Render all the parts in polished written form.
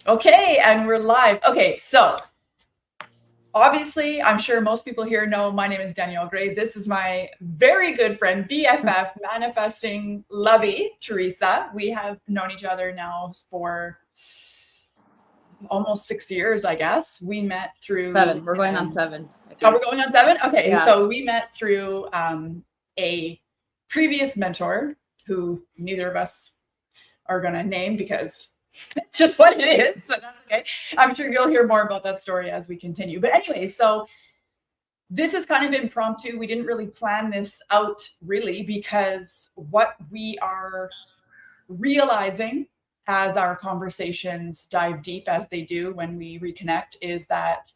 Okay, and we're live. Okay, so obviously, I'm sure most people here know my name is Danielle Gray. This is my very good friend, BFF, manifesting lovey, Teresa. We have known each other now for almost 6 years, I guess. We met through 7. We're going on 7. Oh, we're going on 7? Okay, Yeah. so we met through a previous mentor who neither of us are going to name because it's just what it is, but that's okay. I'm sure you'll hear more about that story as we continue. But anyway, so this is kind of impromptu. We didn't really plan this out really, because what we are realizing as our conversations dive deep, as they do when we reconnect, is that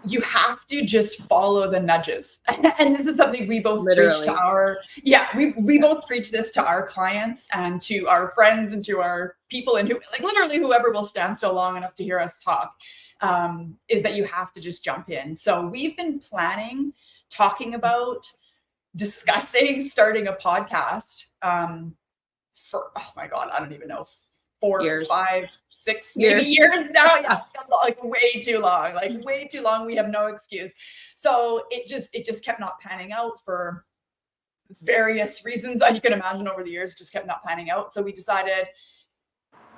you have to just follow the nudges. And this is something we both preach to our, we both preach this to our clients and to our friends and to our people, and who, like, literally whoever will stand still long enough to hear us talk, is that you have to just jump in. So we've been planning, talking about, discussing starting a podcast for, oh my God, I don't even know, 4, years. 5, 6 maybe years now. Yeah, like way too long. We have no excuse. So it just kept not panning out for various reasons. You can imagine over the years, just kept not panning out. So we decided,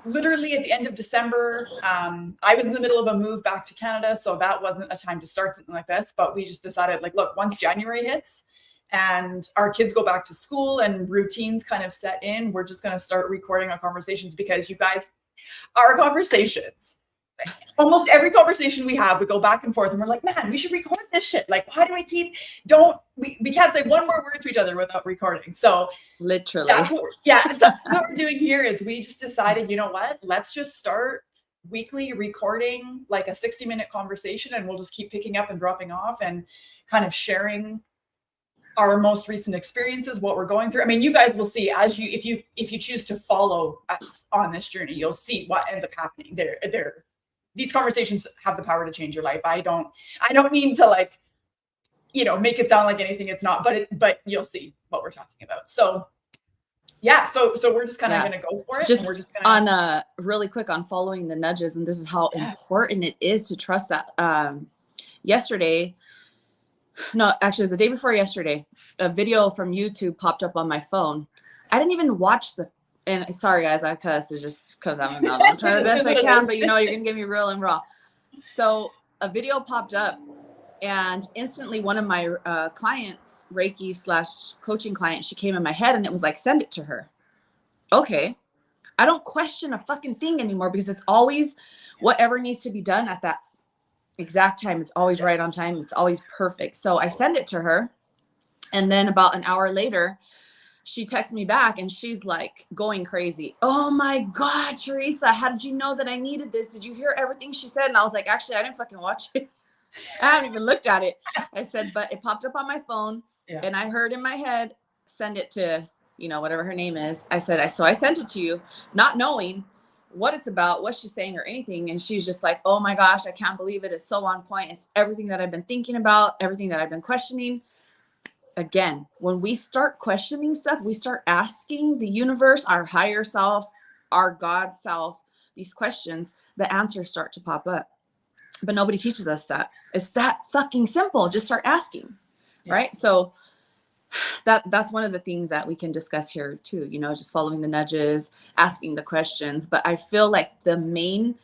literally at the end of December, I was in the middle of a move back to Canada, so that wasn't a time to start something like this. But we just decided, like, look, once January hits and our kids go back to school and routines kind of set in, we're just going to start recording our conversations, because you guys, our conversations, almost every conversation we have, we go back and forth and we're like, man, we should record this shit. Like, why do we we can't say one more word to each other without recording. So literally, that's what we're doing here. Is we just decided, you know what, let's just start weekly recording like a 60-minute conversation, and we'll just keep picking up and dropping off and kind of sharing our most recent experiences, what we're going through. I mean, you guys will see, as if you choose to follow us on this journey, you'll see what ends up happening. These conversations have the power to change your life. I don't mean to, like, make it sound like anything it's not, but you'll see what we're talking about. So yeah, so we're just kind of going to go for it. Just, and we're just gonna... on really quick on following the nudges, and this is how important it is to trust that. Yesterday, no, actually, it was the day before yesterday, a video from YouTube popped up on my phone. I didn't even watch and sorry guys, I cuss, it's just because I'm a mouth. I'm trying the best I can, but you're gonna get me real and raw. So a video popped up, and instantly one of my clients, Reiki / coaching client, she came in my head, and it was like, send it to her. Okay. I don't question a fucking thing anymore, because it's always whatever needs to be done at that exact time. It's always right on time. It's always perfect. So I send it to her. And then about an hour later, she texts me back, and she's like going crazy. Oh my God, Teresa, how did you know that I needed this? Did you hear everything she said? And I was like, actually, I didn't fucking watch it. I haven't even looked at it. I said, but it popped up on my phone, and I heard in my head, send it to, whatever her name is. I said, so I sent it to you, not knowing what it's about, what she's saying or anything. And she's just like, oh my gosh, I can't believe it. It's so on point. It's everything that I've been thinking about, everything that I've been questioning. Again, when we start questioning stuff, we start asking the universe, our higher self, our God self, these questions, the answers start to pop up. But nobody teaches us that. It's that fucking simple. Just start asking, right? So that's one of the things that we can discuss here too, just following the nudges, asking the questions. But I feel like the main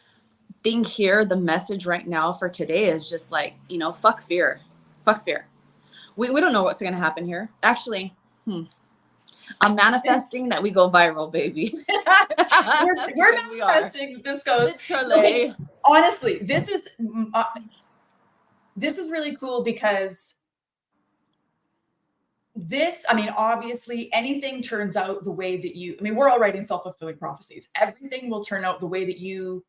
thing here, the message right now for today is just like, fuck fear. We don't know what's going to happen here. Actually, I'm manifesting that we go viral, baby. we're manifesting that this goes. Literally. Okay, honestly, this is really cool, because obviously anything turns out the way that we're all writing self-fulfilling prophecies. Everything will turn out the way that you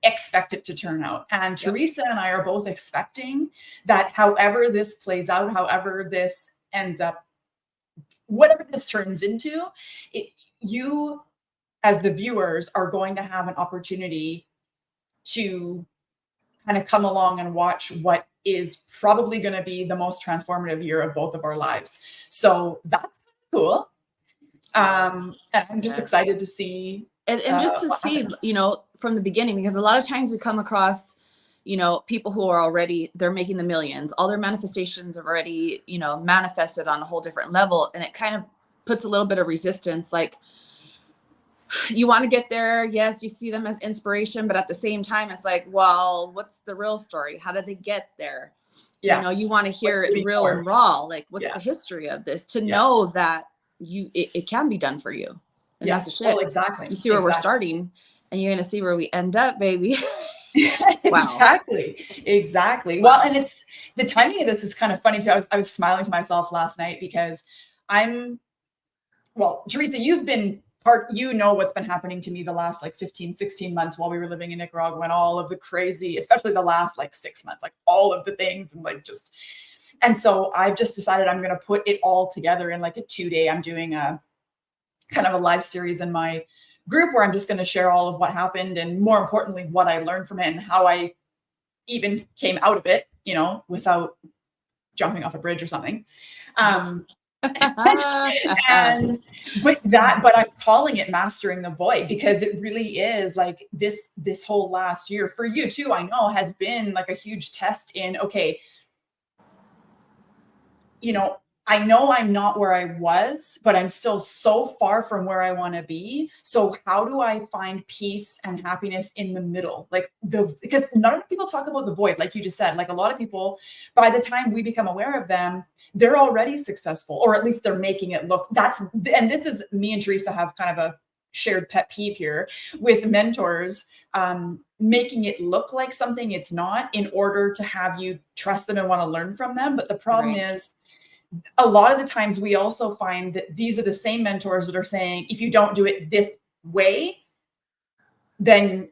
expect it to turn out. And Teresa and I are both expecting that however this plays out, however this ends up, whatever this turns into, you as the viewers are going to have an opportunity to kind of come along and watch what is probably going to be the most transformative year of both of our lives. So that's cool. And I'm just excited to see And just to see, happens. you know, from the beginning, because a lot of times we come across, you know, people who are already, they're making the millions, all their manifestations are already, you know, manifested on a whole different level. And it kind of puts a little bit of resistance. Like, you want to get there. Yes, you see them as inspiration, but at the same time, it's like, well, what's the real story? How did they get there? Yeah. You know, you want to hear What's it real and raw. Like, what's Yeah. the history of this? To know that it can be done for you. And that's the shit. Well, exactly. You see where we're starting, and you're going to see where we end up, baby. Exactly. Exactly. Wow. Well, and it's the timing of this is kind of funny too. I was smiling to myself last night because well, Teresa, you've been you know what's been happening to me the last like 15, 16 months while we were living in Nicaragua, and all of the crazy, especially the last like 6 months, like all of the things, and like just, and so I've just decided I'm going to put it all together in like a 2-day. I'm doing a kind of a live series in my group where I'm just going to share all of what happened, and more importantly, what I learned from it and how I even came out of it, you know, without jumping off a bridge or something. But I'm calling it mastering the void, because it really is like this whole last year for you too, I know, has been like a huge test in, okay, you know, I know I'm not where I was, but I'm still so far from where I want to be. So how do I find peace and happiness in the middle? Like because none of people talk about the void, like you just said. Like a lot of people, by the time we become aware of them, they're already successful, or at least they're making it look. And this is, me and Teresa have kind of a shared pet peeve here with mentors, making it look like something it's not in order to have you trust them and want to learn from them. But the problem is, a lot of the times we also find that these are the same mentors that are saying, if you don't do it this way, then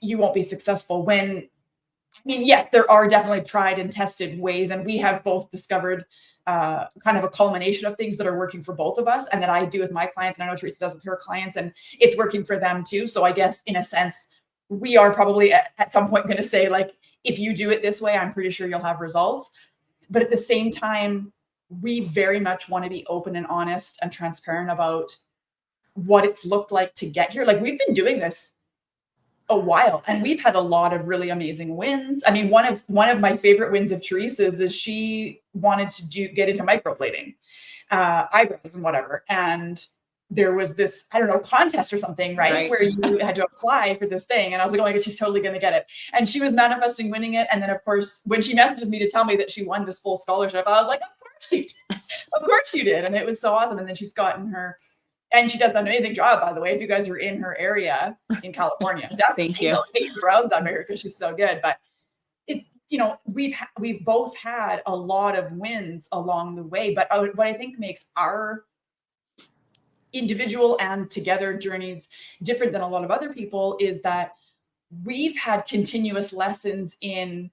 you won't be successful. When, I mean, yes, there are definitely tried and tested ways, and we have both discovered kind of a culmination of things that are working for both of us, and that I do with my clients, and I know Teresa does with her clients, and it's working for them too. So I guess in a sense, we are probably at some point going to say, like, if you do it this way, I'm pretty sure you'll have results. But at the same time, we very much want to be open and honest and transparent about what it's looked like to get here. Like, we've been doing this a while, and we've had a lot of really amazing wins. I mean, one of my favorite wins of Teresa's is she wanted to get into microblading, eyebrows and whatever. And there was this, I don't know, contest or something, right? Where you had to apply for this thing. And I was like, oh my God, she's totally going to get it. And she was manifesting winning it. And then of course, when she messages me to tell me that she won this full scholarship, I was like, of course you did. Of course you did. And it was so awesome. And then she's gotten her, and she does an amazing job, by the way. If you guys are in her area in California, definitely get your brows done by her, because she's so good. But it's, you know, we've both had a lot of wins along the way. But what I think makes our individual and together journeys different than a lot of other people is that we've had continuous lessons in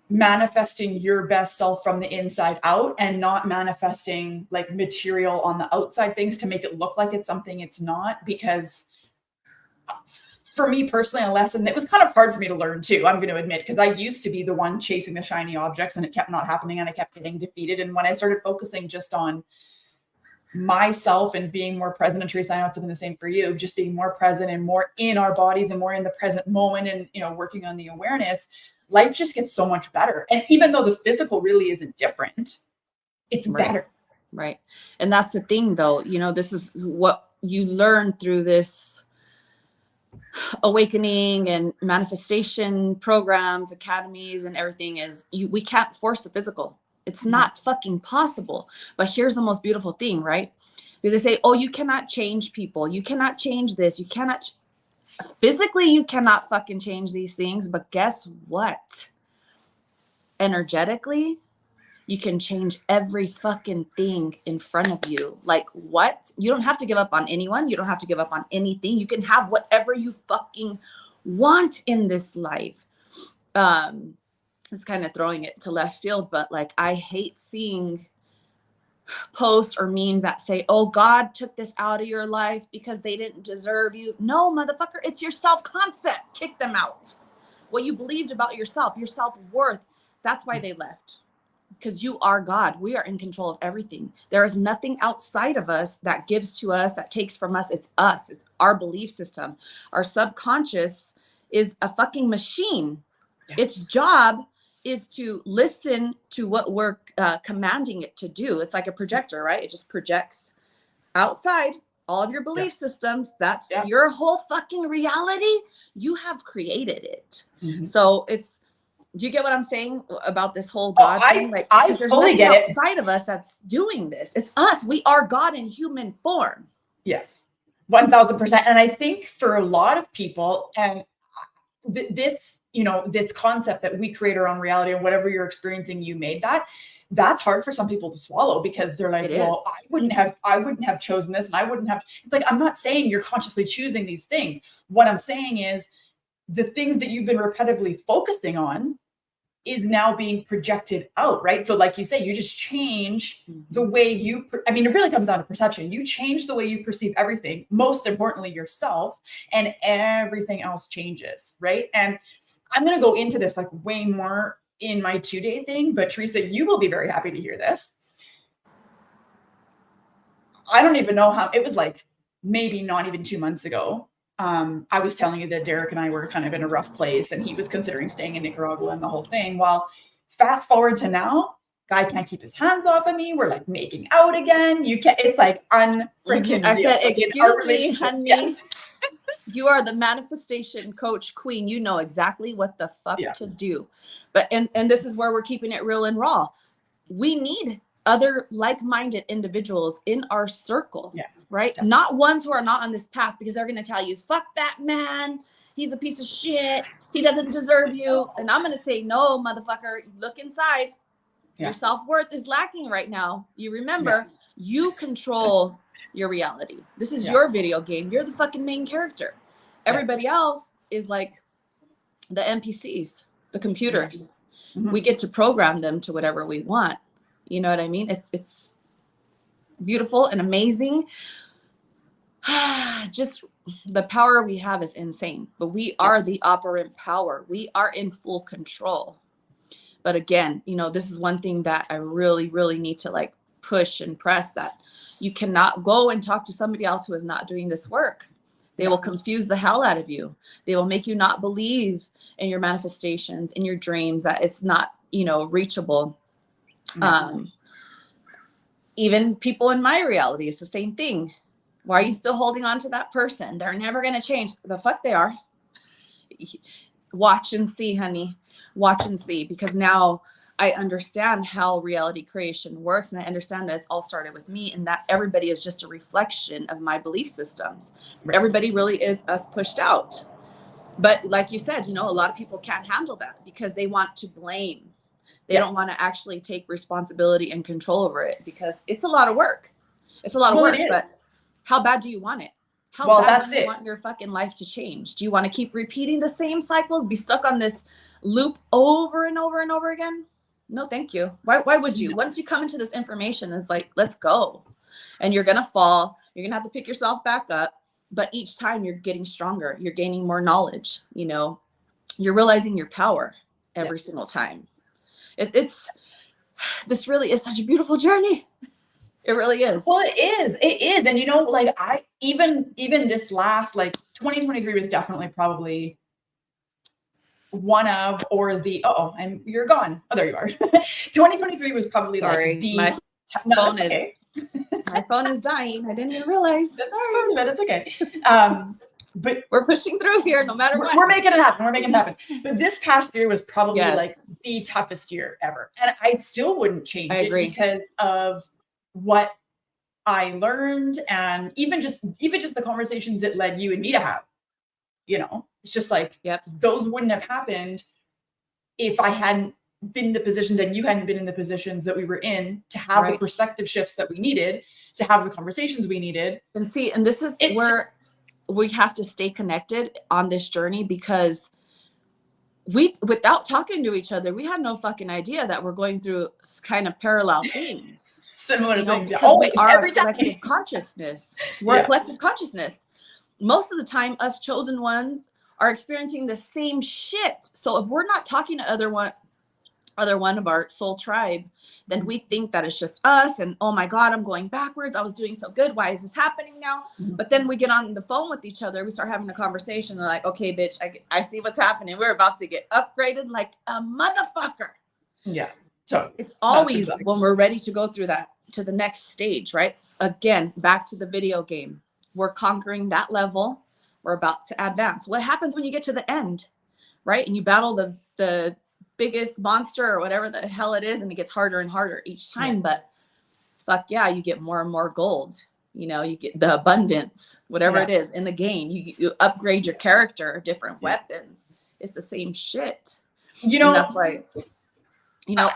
manifesting your best self from the inside out, and not manifesting like material on the outside things to make it look like it's something it's not. Because for me personally, a lesson that was kind of hard for me to learn too, I'm going to admit, because I used to be the one chasing the shiny objects, and it kept not happening, and I kept getting defeated. And when I started focusing just on myself and being more present, and Teresa, I know it's been the same for you, just being more present and more in our bodies and more in the present moment, and, you know, working on the awareness, life just gets so much better. And even though the physical really isn't different, it's better. Right. And that's the thing though, you know, this is what you learn through this awakening and manifestation programs, academies, and everything is we can't force the physical. It's not fucking possible. But here's the most beautiful thing, right? Because they say, oh, you cannot change people. You cannot change this. You cannot, physically, you cannot fucking change these things. But guess what? Energetically, you can change every fucking thing in front of you. Like, what? You don't have to give up on anyone. You don't have to give up on anything. You can have whatever you fucking want in this life. It's kind of throwing it to left field, but like, I hate seeing posts or memes that say, oh, God took this out of your life because they didn't deserve you. No, motherfucker, it's your self-concept. Kick them out. What you believed about yourself, your self-worth, that's why they left. because you are God. We are in control of everything. There is nothing outside of us that gives to us, that takes from us. It's us. It's our belief system. Our subconscious is a fucking machine. Yes. Its job is to listen to what we're commanding it to do. It's like a projector, right? It just projects outside all of your belief systems. That's your whole fucking reality. You have created it. So it's, do you get what I'm saying about this whole God thing? Like, I fully get it. Outside of us that's doing this. It's us. We are God in human form. Yes, 1000%. And I think for a lot of people, and this, you know, this concept that we create our own reality, and whatever you're experiencing, you made that's hard for some people to swallow, because they're like, well, I wouldn't have chosen this, and I wouldn't have. It's like, I'm not saying you're consciously choosing these things. What I'm saying is the things that you've been repetitively focusing on is now being projected out, right? So like you say, you just change the way you, I mean, it really comes down to perception. You change the way you perceive everything, most importantly yourself, and everything else changes, right? And I'm going to go into this like way more in my 2-day thing, but Teresa, you will be very happy to hear this. I don't even know how, it was like maybe not even 2 months ago. I was telling you that Derek and I were kind of in a rough place, and he was considering staying in Nicaragua and the whole thing. Well, fast forward to now, guy can't keep his hands off of me. We're like making out again. You can't, it's like unfreaking I said, excuse me, honey. Yes. You are the manifestation coach queen. You know exactly what the fuck to do. But, and this is where we're keeping it real and raw. We need other like-minded individuals in our circle, right? Definitely. Not ones who are not on this path, because they're going to tell you, fuck that man. He's a piece of shit. He doesn't deserve you. And I'm going to say, no, motherfucker, look inside. Your self-worth is lacking right now. You remember, you control your reality. This is your video game. You're the fucking main character. Everybody else is like the NPCs, the computers. We get to program them to whatever we want. You know what I mean? It's beautiful and amazing. Just the power we have is insane, but we are the operant power. We are in full control. But again, you know, this is one thing that I really, really need to like push and press, that you cannot go and talk to somebody else who is not doing this work. They will confuse the hell out of you. They will make you not believe in your manifestations, in your dreams, that it's not, you know, reachable. Even people in my reality, it's the same thing. Why are you still holding on to that person? They're never going to change. The fuck they are. Watch and see, honey. Watch and see, because now I understand how reality creation works, and I understand that it's all started with me, and that everybody is just a reflection of my belief systems. Everybody really is us pushed out. But like you said, you know, a lot of people can't handle that because they want to blame. They don't want to actually take responsibility and control over it, because it's a lot of work. It's a lot of work, but how bad do you want it? How bad do you want your fucking life to change? Do you want to keep repeating the same cycles, be stuck on this loop over and over and over again? No, thank you. Why would you? Once you come into this information, it's like, let's go. And you're going to fall. You're going to have to pick yourself back up. But each time you're getting stronger. You're gaining more knowledge. You know, you're realizing your power every single time. This really is such a beautiful journey. It really is. Well, it is. And you know, like even this last, like 2023 was definitely probably one of, or the, and you're gone. Oh, there you are. 2023 was probably like the, my phone is dying. I didn't even realize. That's part of it. It's okay. But we're pushing through here no matter what. We're making it happen. But this past year was probably like the toughest year ever. And I still wouldn't change it because of what I learned, and even just the conversations it led you and me to have. You know, it's just like, those wouldn't have happened if I hadn't been in the positions and you hadn't been in the positions that we were in, to have the perspective shifts that we needed, to have the conversations we needed. And see, and this is where we have to stay connected on this journey, because without talking to each other, we had no fucking idea that we're going through kind of parallel things. Similar things. Because we are a collective consciousness. We're a collective consciousness. Most of the time, us chosen ones are experiencing the same shit. So if we're not talking to or they're one of our soul tribe, then we think that it's just us and, oh my God, I'm going backwards. I was doing so good. Why is this happening now? But then we get on the phone with each other. We start having a conversation. We're like, okay, bitch, I see what's happening. We're about to get upgraded like a motherfucker. Yeah. So it's always when we're ready to go through that to the next stage, right? Again, back to the video game. We're conquering that level. We're about to advance. What happens when you get to the end, right? And you battle the biggest monster or whatever the hell it is, and it gets harder and harder each time. But fuck yeah, you get more and more gold. You know, you get the abundance, whatever it is in the game. You upgrade your character, different weapons. It's the same shit. You know, and that's why, you know,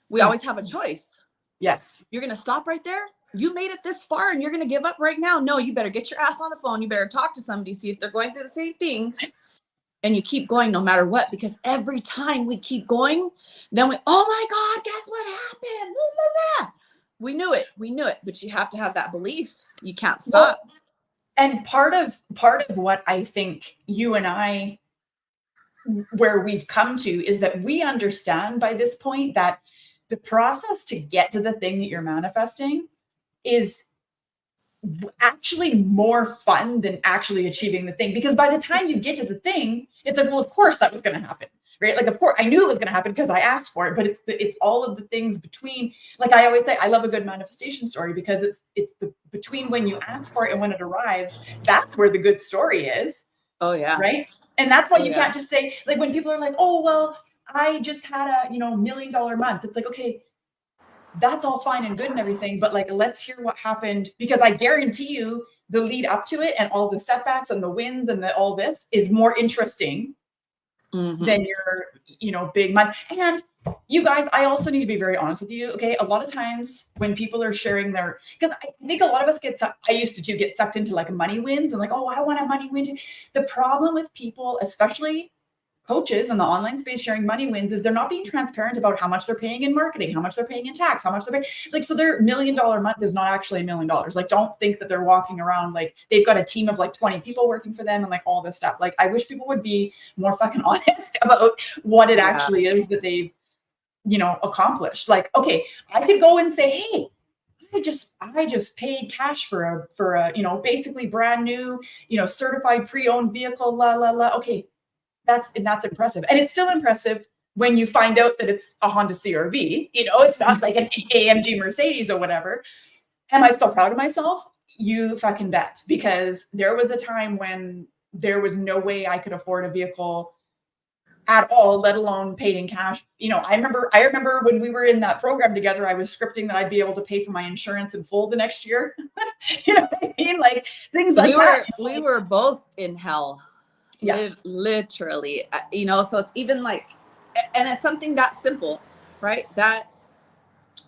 we always have a choice. Yes. You're going to stop right there. You made it this far and you're going to give up right now. No, you better get your ass on the phone. You better talk to somebody, see if they're going through the same things. And you keep going no matter what, because every time we keep going, then oh my God, guess what happened? Blah, blah, blah. We knew it, but you have to have that belief. You can't stop. Well, and part of what I think you and I, where we've come to, is that we understand by this point that the process to get to the thing that you're manifesting is actually more fun than actually achieving the thing. Because by the time you get to the thing, it's like, well, of course that was going to happen, right? Like, of course I knew it was going to happen because I asked for it, but it's all of the things between. Like I always say, I love a good manifestation story, because it's the between when you ask for it and when it arrives, that's where the good story is. Oh yeah. Right. And that's why you can't just say, like, when people are like, oh, well, I just had a, $1 million month. It's like, okay, that's all fine and good and everything, but like, let's hear what happened, because I guarantee you the lead up to it and all the setbacks and the wins and all this is more interesting than your, big month. And you guys, I also need to be very honest with you. Okay. A lot of times when people are sharing because I think a lot of us I used to get sucked into like money wins and like, oh, I want a money win too. The problem with people, especially coaches in the online space sharing money wins, is they're not being transparent about how much they're paying in marketing, how much they're paying in tax, how much they're paying. Like, so their $1 million month is not actually $1 million. Like, don't think that they're walking around like they've got a team of like 20 people working for them and like all this stuff. Like, I wish people would be more fucking honest about what it actually is that they've, accomplished. Like, okay, I could go and say, hey, I just paid cash for a basically brand new, certified pre-owned vehicle, la la la. Okay. That's impressive. And it's still impressive when you find out that it's a Honda CR-V, it's not like an AMG Mercedes or whatever. Am I still proud of myself? You fucking bet. Because there was a time when there was no way I could afford a vehicle at all, let alone paid in cash. I remember when we were in that program together, I was scripting that I'd be able to pay for my insurance in full the next year. You know what I mean? Like things like that. We were both in hell. Yeah, literally, so it's even like, and it's something that simple, right? That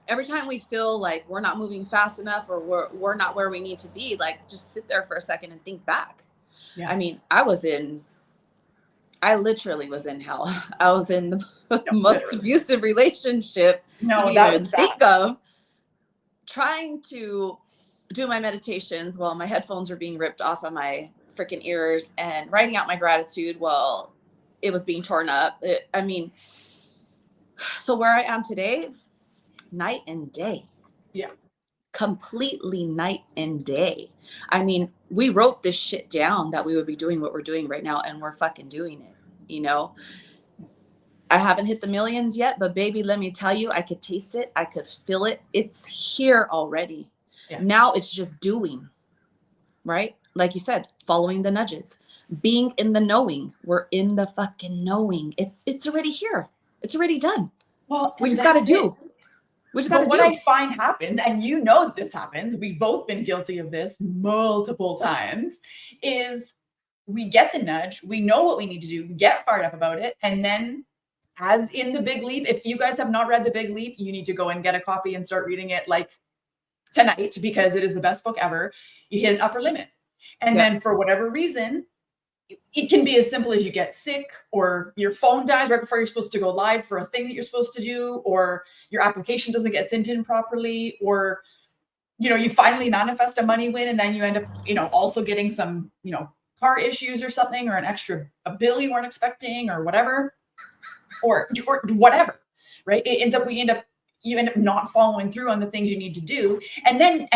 every time we feel like we're not moving fast enough or we're not where we need to be, like just sit there for a second and think back. Yes. I mean, I literally was in hell. I was in the most abusive relationship you can even think of, trying to do my meditations while my headphones were being ripped off of my freaking ears, and writing out my gratitude while it was being torn up. So where I am today, night and day. Yeah. Completely night and day. I mean, we wrote this shit down that we would be doing what we're doing right now, and we're fucking doing it. I haven't hit the millions yet, but baby, let me tell you, I could taste it. I could feel it. It's here already. Yeah. Now it's just doing, right? Like you said, following the nudges, being in the knowing. We're in the fucking knowing. It's already here. It's already done. Well, we just got to do. We just got to do. What I find happens, and that this happens, we've both been guilty of this multiple times, is we get the nudge, we know what we need to do, get fired up about it, and then as in the Big Leap, if you guys have not read the Big Leap, you need to go and get a copy and start reading it like tonight, because it is the best book ever. You hit an upper limit. And then for whatever reason, it can be as simple as you get sick, or your phone dies right before you're supposed to go live for a thing that you're supposed to do, or your application doesn't get sent in properly, or, you finally manifest a money win and then you end up, also getting some, car issues or something, or a bill you weren't expecting or whatever. or whatever, right? You end up not following through on the things you need to do. And then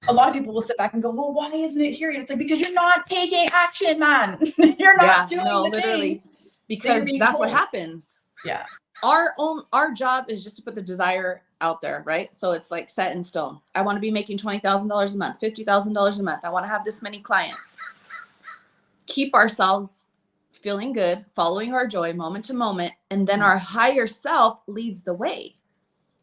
a lot of people will sit back and go, well, why isn't it here? And it's like, because you're not taking action, man. You're not doing the literally, things because that's told. what happens. Yeah. Our job is just to put the desire out there, right? So it's like set in stone. I want to be making $20,000 a month, $50,000 a month. I want to have this many clients. Keep ourselves feeling good, following our joy moment to moment, and then our higher self leads the way,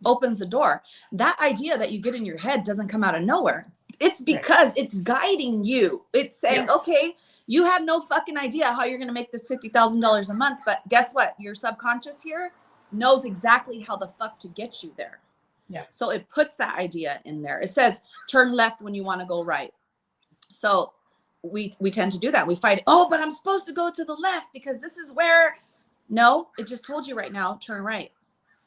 opens the door. That idea that you get in your head doesn't come out of nowhere. It's because it's guiding you. It's saying, okay, you had no fucking idea how you're going to make this $50,000 a month, but guess what? Your subconscious here knows exactly how the fuck to get you there. Yeah. So it puts that idea in there. It says, turn left when you want to go right. So we tend to do that. We fight, oh, but I'm supposed to go to the left because this is where, no, it just told you right now, turn right.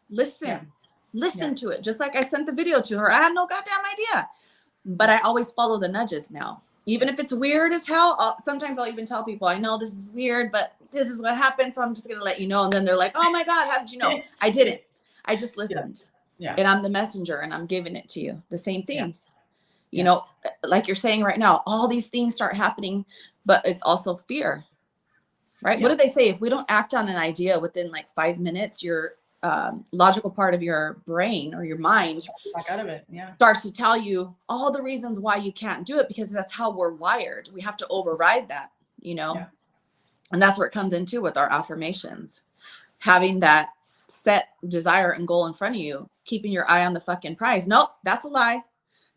Listen to it. Just like I sent the video to her. I had no goddamn idea, but I always follow the nudges now. Even if it's weird as hell, sometimes I'll even tell people, I know this is weird, but this is what happened. So I'm just going to let you know. And then they're like, oh my God, how did you know? I didn't. I just listened. Yeah. And I'm the messenger and I'm giving it to you. The same thing. You know, like you're saying right now, all these things start happening, but it's also fear, right? What do they say? If we don't act on an idea within like 5 minutes, your logical part of your brain or your mind back out of it, starts to tell you all the reasons why you can't do it, because that's how we're wired. We have to override that, you know, and that's where it comes into with our affirmations, having that set desire and goal in front of you, keeping your eye on the fucking prize. Nope, that's a lie.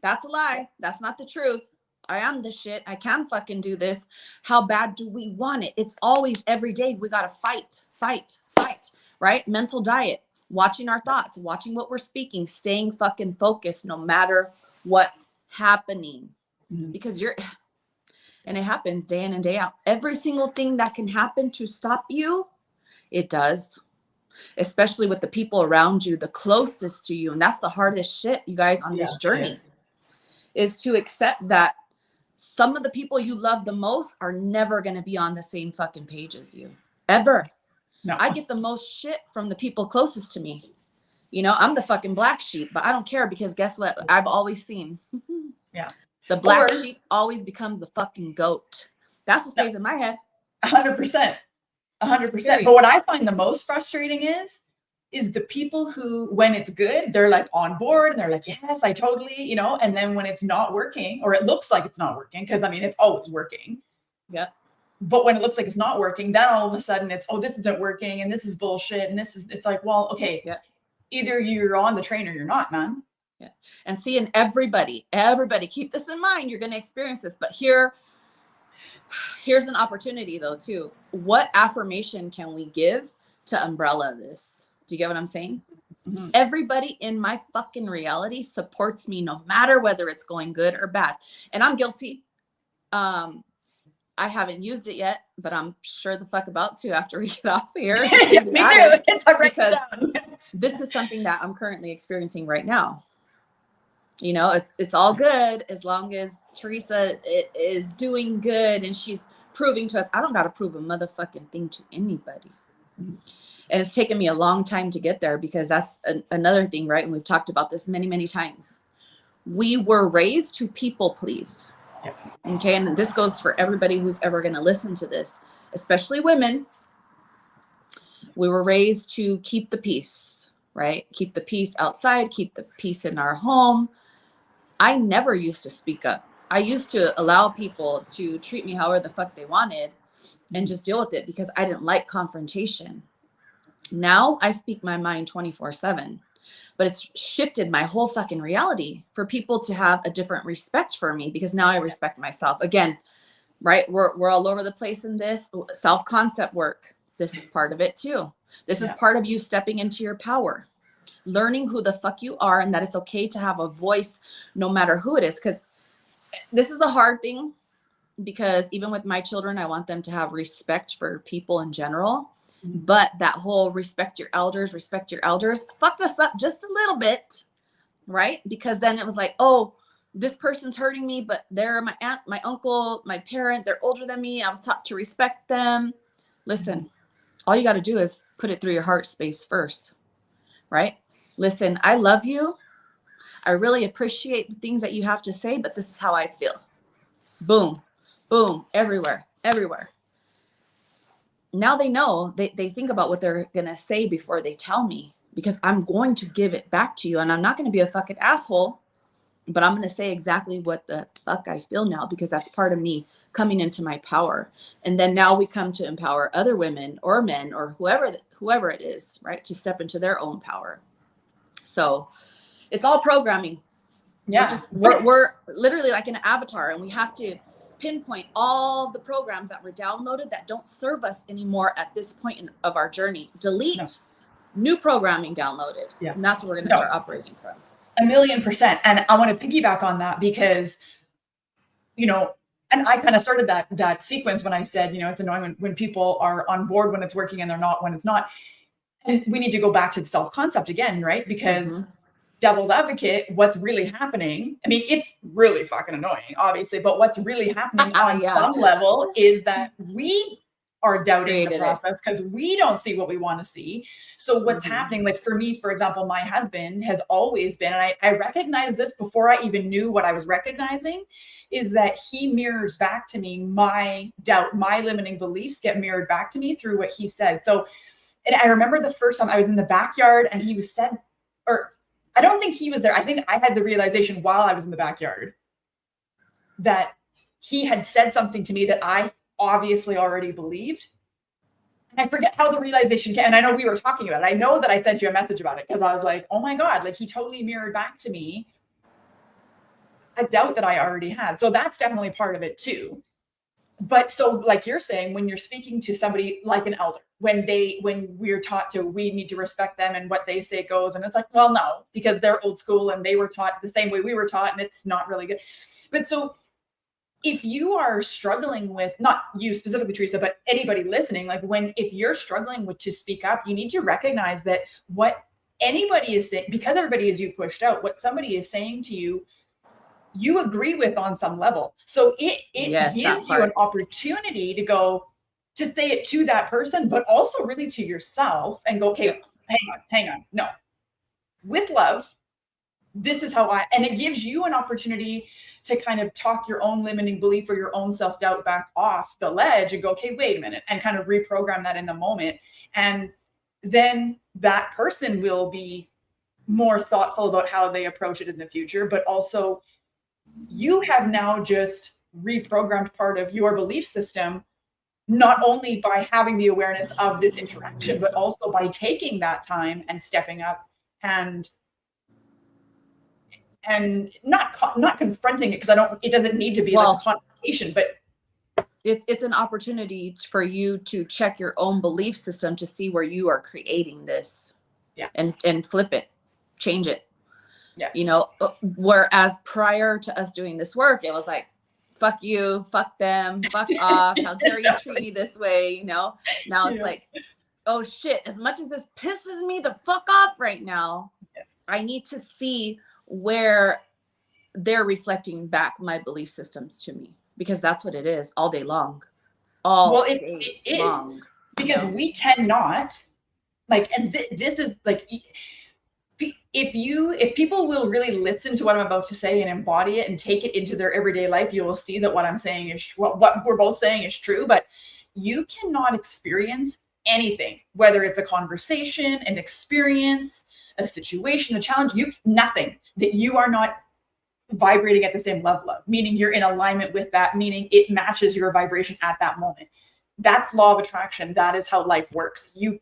That's a lie. That's not the truth. I am the shit. I can fucking do this. How bad do we want it? It's always every day. We got to fight, right? Mental diet, watching our thoughts, watching what we're speaking, staying fucking focused no matter what's happening. Because and it happens day in and day out. Every single thing that can happen to stop you, it does. Especially with the people around you, the closest to you. And that's the hardest shit, you guys, on this journey. Is to accept that some of the people you love the most are never going to be on the same fucking page as you, ever. No. I get the most shit from the people closest to me. You know, I'm the fucking black sheep, but I don't care, because guess what? I've always seen the black sheep always becomes the fucking goat. That's what stays in my head. 100%. 100%. But what I find the most frustrating is the people who, when it's good, they're like on board and they're like, yes, I totally, you know, and then when it's not working, or it looks like it's not working, because I mean, it's always working. Yeah. But when it looks like it's not working, then all of a sudden it's, oh, this isn't working and this is bullshit. And it's like, well, okay, either you're on the train or you're not, man. Yeah. And seeing everybody keep this in mind. You're going to experience this, but here's an opportunity though, too. What affirmation can we give to umbrella this? Do you get what I'm saying? Mm-hmm. Everybody in my fucking reality supports me no matter whether it's going good or bad. And I'm guilty. I haven't used it yet, but I'm sure the fuck about to after we get off here. Me too. Because this is something that I'm currently experiencing right now. You know, it's all good as long as Teresa is doing good and she's proving to us. I don't got to prove a motherfucking thing to anybody. Mm-hmm. And it's taken me a long time to get there, because that's another thing, right? And we've talked about this many, many times. We were raised to people please. Okay. And this goes for everybody who's ever going to listen to this, especially women. We were raised to keep the peace, right? Keep the peace outside, keep the peace in our home. I never used to speak up. I used to allow people to treat me however the fuck they wanted and just deal with it, because I didn't like confrontation. Now I speak my mind 24/7, but it's shifted my whole fucking reality for people to have a different respect for me, because now I respect myself again, right? We're all over the place in this self-concept work. This is part of it too. This is part of you stepping into your power, learning who the fuck you are, and that it's okay to have a voice no matter who it is. Because this is a hard thing, because even with my children, I want them to have respect for people in general. But that whole respect your elders fucked us up just a little bit, right? Because then it was like, oh, this person's hurting me, but they're my aunt, my uncle, my parent, they're older than me. I was taught to respect them. Listen, all you got to do is put it through your heart space first, right? Listen, I love you. I really appreciate the things that you have to say, but this is how I feel. Boom, boom, everywhere, everywhere. Now they know, they think about what they're going to say before they tell me, because I'm going to give it back to you. And I'm not going to be a fucking asshole, but I'm going to say exactly what the fuck I feel now, because that's part of me coming into my power. And then now we come to empower other women or men or whoever it is, right, to step into their own power. So it's all programming. Yeah. We're literally like an avatar, and we have to pinpoint all the programs that were downloaded that don't serve us anymore at this point of our journey. Delete, new programming downloaded. Yeah. And that's what we're going to start operating from. 1,000,000%. And I want to piggyback on that because, you know, and I kind of started that sequence when I said, you know, it's annoying when people are on board when it's working and they're not when it's not. And we need to go back to the self-concept again, right? Because devil's advocate, what's really happening, I mean, it's really fucking annoying, obviously, but what's really happening on some level is that we are doubting the process because we don't see what we want to see. So what's happening, like for me, for example, my husband has always been, and I recognized this before I even knew what I was recognizing, is that he mirrors back to me my doubt, my limiting beliefs get mirrored back to me through what he says. So, and I remember the first time I was in the backyard and he was said, or I don't think he was there. I think I had the realization while I was in the backyard that he had said something to me that I obviously already believed. And I forget how the realization came. And I know we were talking about it. I know that I sent you a message about it because I was like, oh my God, like he totally mirrored back to me a doubt that I already had. So that's definitely part of it too. But so like you're saying, when you're speaking to somebody like an elder, when we're taught to, we need to respect them and what they say goes. And it's like, well, no, because they're old school and they were taught the same way we were taught and it's not really good. But so if you are struggling with, not you specifically, Teresa, but anybody listening, like if you're struggling with to speak up, you need to recognize that what anybody is saying, because everybody is you pushed out, what somebody is saying to you, you agree with on some level. So it gives you an opportunity to go to say it to that person, but also really to yourself and go, okay, hang on. No, with love, this is how and it gives you an opportunity to kind of talk your own limiting belief or your own self-doubt back off the ledge and go, okay, wait a minute, and kind of reprogram that in the moment. And then that person will be more thoughtful about how they approach it in the future, but also you have now just reprogrammed part of your belief system, not only by having the awareness of this interaction, but also by taking that time and stepping up and not confronting it, because it doesn't need to be like a confrontation, but it's an opportunity for you to check your own belief system to see where you are creating this, and flip it, change it. Yeah. You know, whereas prior to us doing this work, it was like, fuck you, fuck them, fuck off. How dare you treat me this way? You know, now it's like, oh shit, as much as this pisses me the fuck off right now, I need to see where they're reflecting back my belief systems to me, because that's what it is all day long. It is because we tend not like, and this is like, if people will really listen to what I'm about to say and embody it and take it into their everyday life, you will see that what I'm saying is what we're both saying is true. But you cannot experience anything, whether it's a conversation, an experience, a situation, a challenge, nothing that you are not vibrating at the same level of, meaning you're in alignment with that, meaning it matches your vibration at that moment. That's law of attraction. That is how life works. You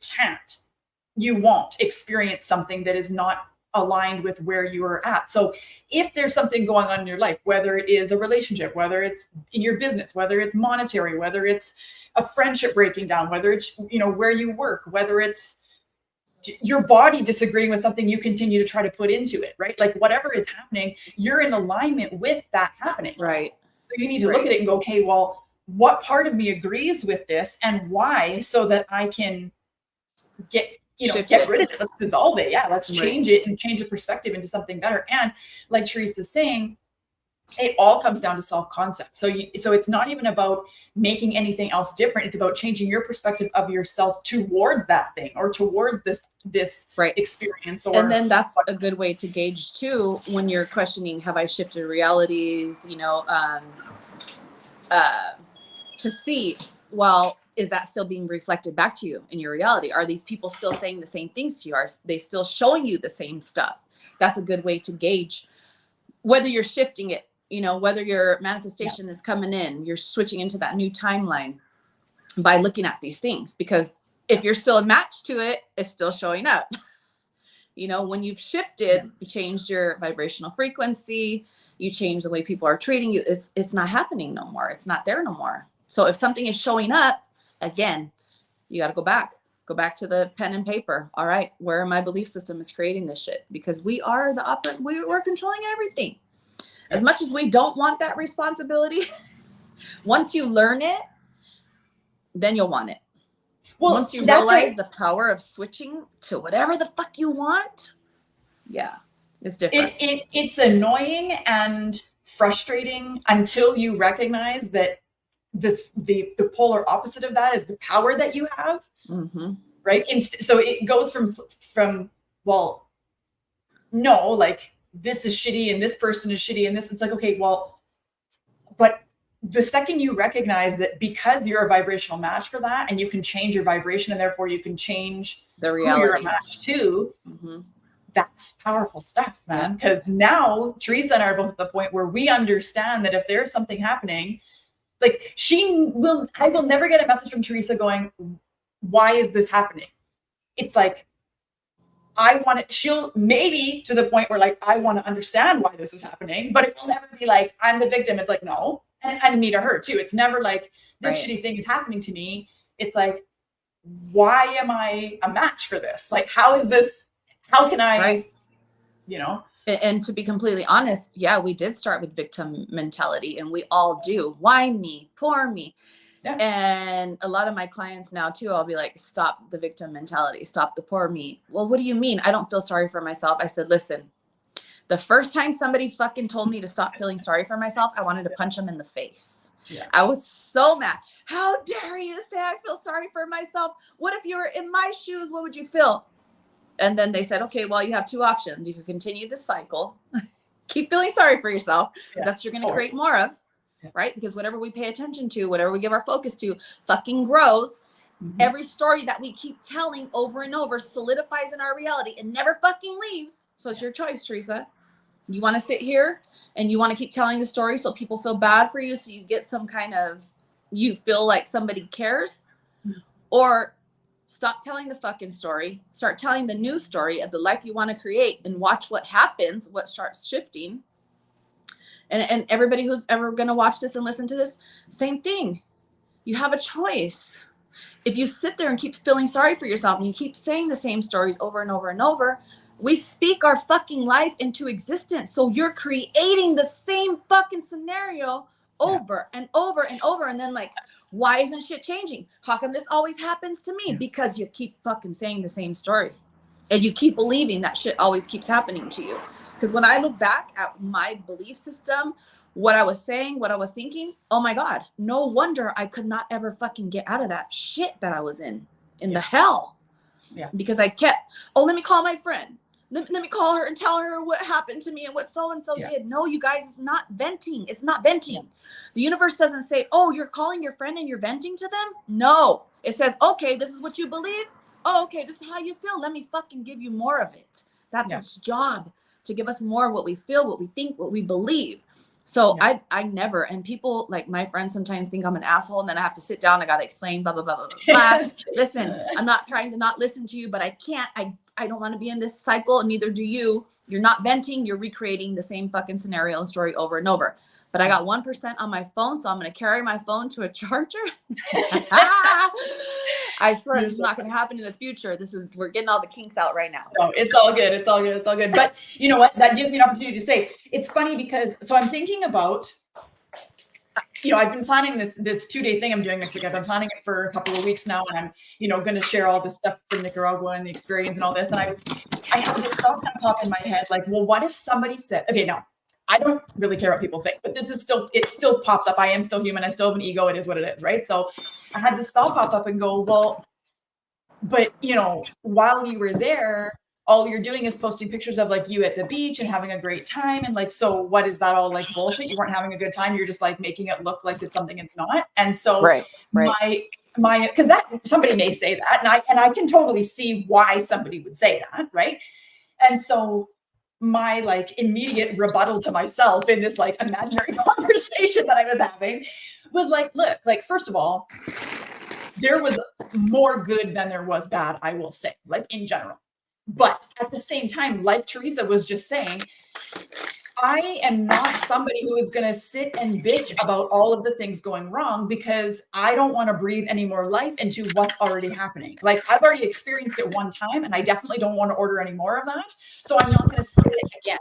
won't experience something that is not aligned with where you are at. So if there's something going on in your life, whether it is a relationship, whether it's in your business, whether it's monetary, whether it's a friendship breaking down, whether it's, where you work, whether it's your body disagreeing with something you continue to try to put into it, right? Like whatever is happening, you're in alignment with that happening. Right. So you need to look at it and go, okay, well, what part of me agrees with this and why, so that I can get rid of it. Let's dissolve it. Yeah. Let's change it and change the perspective into something better. And like Teresa's saying, it all comes down to self-concept. So it's not even about making anything else different. It's about changing your perspective of yourself towards that thing or towards this right. experience. And then that's a good way to gauge too, when you're questioning, have I shifted realities, you know, to see, well, is that still being reflected back to you in your reality? Are these people still saying the same things to you? Are they still showing you the same stuff? That's a good way to gauge whether you're shifting it, you know, whether your manifestation is coming in, you're switching into that new timeline by looking at these things. Because if you're still a match to it, it's still showing up. You know, when you've shifted, you changed your vibrational frequency, you change the way people are treating you. It's not happening no more. It's not there no more. So if something is showing up, again, you got to go back to the pen and paper. All right, where my belief system is creating this shit, because we are we're controlling everything. As much as we don't want that responsibility, once you learn it, then you'll want it. Well, once you realize the power of switching to whatever the fuck you want, yeah, it's different. It's annoying and frustrating until you recognize that the polar opposite of that is the power that you have. Mm-hmm. Right. So it goes from, well, no, like this is shitty and this person is shitty and this, it's like, okay, well, but the second you recognize that because you're a vibrational match for that and you can change your vibration and therefore you can change the reality who you're a match to, mm-hmm. That's powerful stuff, man. Because now Teresa and I are both at the point where we understand that if there's something happening, like I will never get a message from Teresa going, why is this happening? It's like, she'll maybe to the point where like, I want to understand why this is happening, but it will never be like, I'm the victim. It's like, no. And me to her too. It's never like this shitty thing is happening to me. It's like, why am I a match for this? Like, how can I, you know? And to be completely honest, yeah, we did start with victim mentality and we all do. Why me? Poor me. Yeah. And a lot of my clients now too, I'll be like, stop the victim mentality, stop the poor me. Well, what do you mean? I don't feel sorry for myself. I said, listen, the first time somebody fucking told me to stop feeling sorry for myself, I wanted to punch them in the face. Yeah. I was so mad. How dare you say I feel sorry for myself? What if you were in my shoes? What would you feel? And then they said, okay, well, you have two options. You can continue this cycle, keep feeling sorry for yourself, because that's what you're going to create more of. Right? Because whatever we pay attention to, whatever we give our focus to, fucking grows. Mm-hmm. Every story that we keep telling over and over solidifies in our reality and never fucking leaves. So it's your choice, Teresa. You want to sit here and you want to keep telling the story so people feel bad for you, so you get some kind of, you feel like somebody cares, or stop telling the fucking story, start telling the new story of the life you want to create and watch what happens, what starts shifting. And everybody who's ever going to watch this and listen to this, same thing. You have a choice. If you sit there and keep feeling sorry for yourself and you keep saying the same stories over and over and over, we speak our fucking life into existence. So you're creating the same fucking scenario over and over and over. And then like, why isn't shit changing? How come this always happens to me? Because you keep fucking saying the same story. And you keep believing that shit always keeps happening to you. Because when I look back at my belief system, what I was saying, what I was thinking, oh my God, no wonder I could not ever fucking get out of that shit that I was in the hell. Yeah. Because I kept, let me call my friend. Let me call her and tell her what happened to me and what so-and-so did. No, you guys, it's not venting. It's not venting. Yeah. The universe doesn't say, oh, you're calling your friend and you're venting to them. No, it says, okay, this is what you believe. Oh, okay, this is how you feel. Let me fucking give you more of it. That's its job, to give us more of what we feel, what we think, what we believe. So I never, and people like my friends sometimes think I'm an asshole, and then I have to sit down. I got to explain, blah, blah, blah, blah, blah. Listen, I'm not trying to not listen to you, but I can't, I don't want to be in this cycle, and neither do you. You're not venting. You're recreating the same fucking scenario and story over and over. But I got 1% on my phone, so I'm going to carry my phone to a charger. I swear this is not going to happen in the future. We're getting all the kinks out right now. No, it's all good. It's all good. It's all good. But you know what? That gives me an opportunity to say, it's funny because, so I'm thinking about, I've been planning this 2-day thing I'm doing next week. I've been planning it for a couple of weeks now, and I'm, going to share all this stuff from Nicaragua and the experience and all this. And I had this thought kind of pop in my head, like, well, what if somebody said, okay, now I don't really care what people think, but this is still, it still pops up. I am still human. I still have an ego. It is what it is. Right. So I had this thought pop up and go, well, but you know, while you were there, all you're doing is posting pictures of like you at the beach and having a great time. And like, so what is that all like bullshit? You weren't having a good time. You're just like making it look like it's something it's not. And so my, cause that somebody may say that, and I can totally see why somebody would say that. Right. And so my like immediate rebuttal to myself in this like imaginary conversation that I was having was like, look, like, first of all, there was more good than there was bad, I will say, like in general. But at the same time, like Teresa was just saying, I am not somebody who is going to sit and bitch about all of the things going wrong, because I don't want to breathe any more life into what's already happening. Like, I've already experienced it one time, and I definitely don't want to order any more of that. So I'm not going to say it again.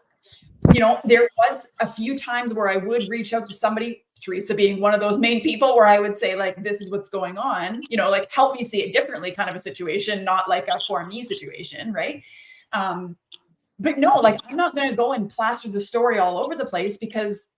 You know, there was a few times where I would reach out to somebody, Teresa being one of those main people, where I would say like, this is what's going on, you know, like help me see it differently kind of a situation, not like a for me situation. Right. But no, like, I'm not going to go and plaster the story all over the place, because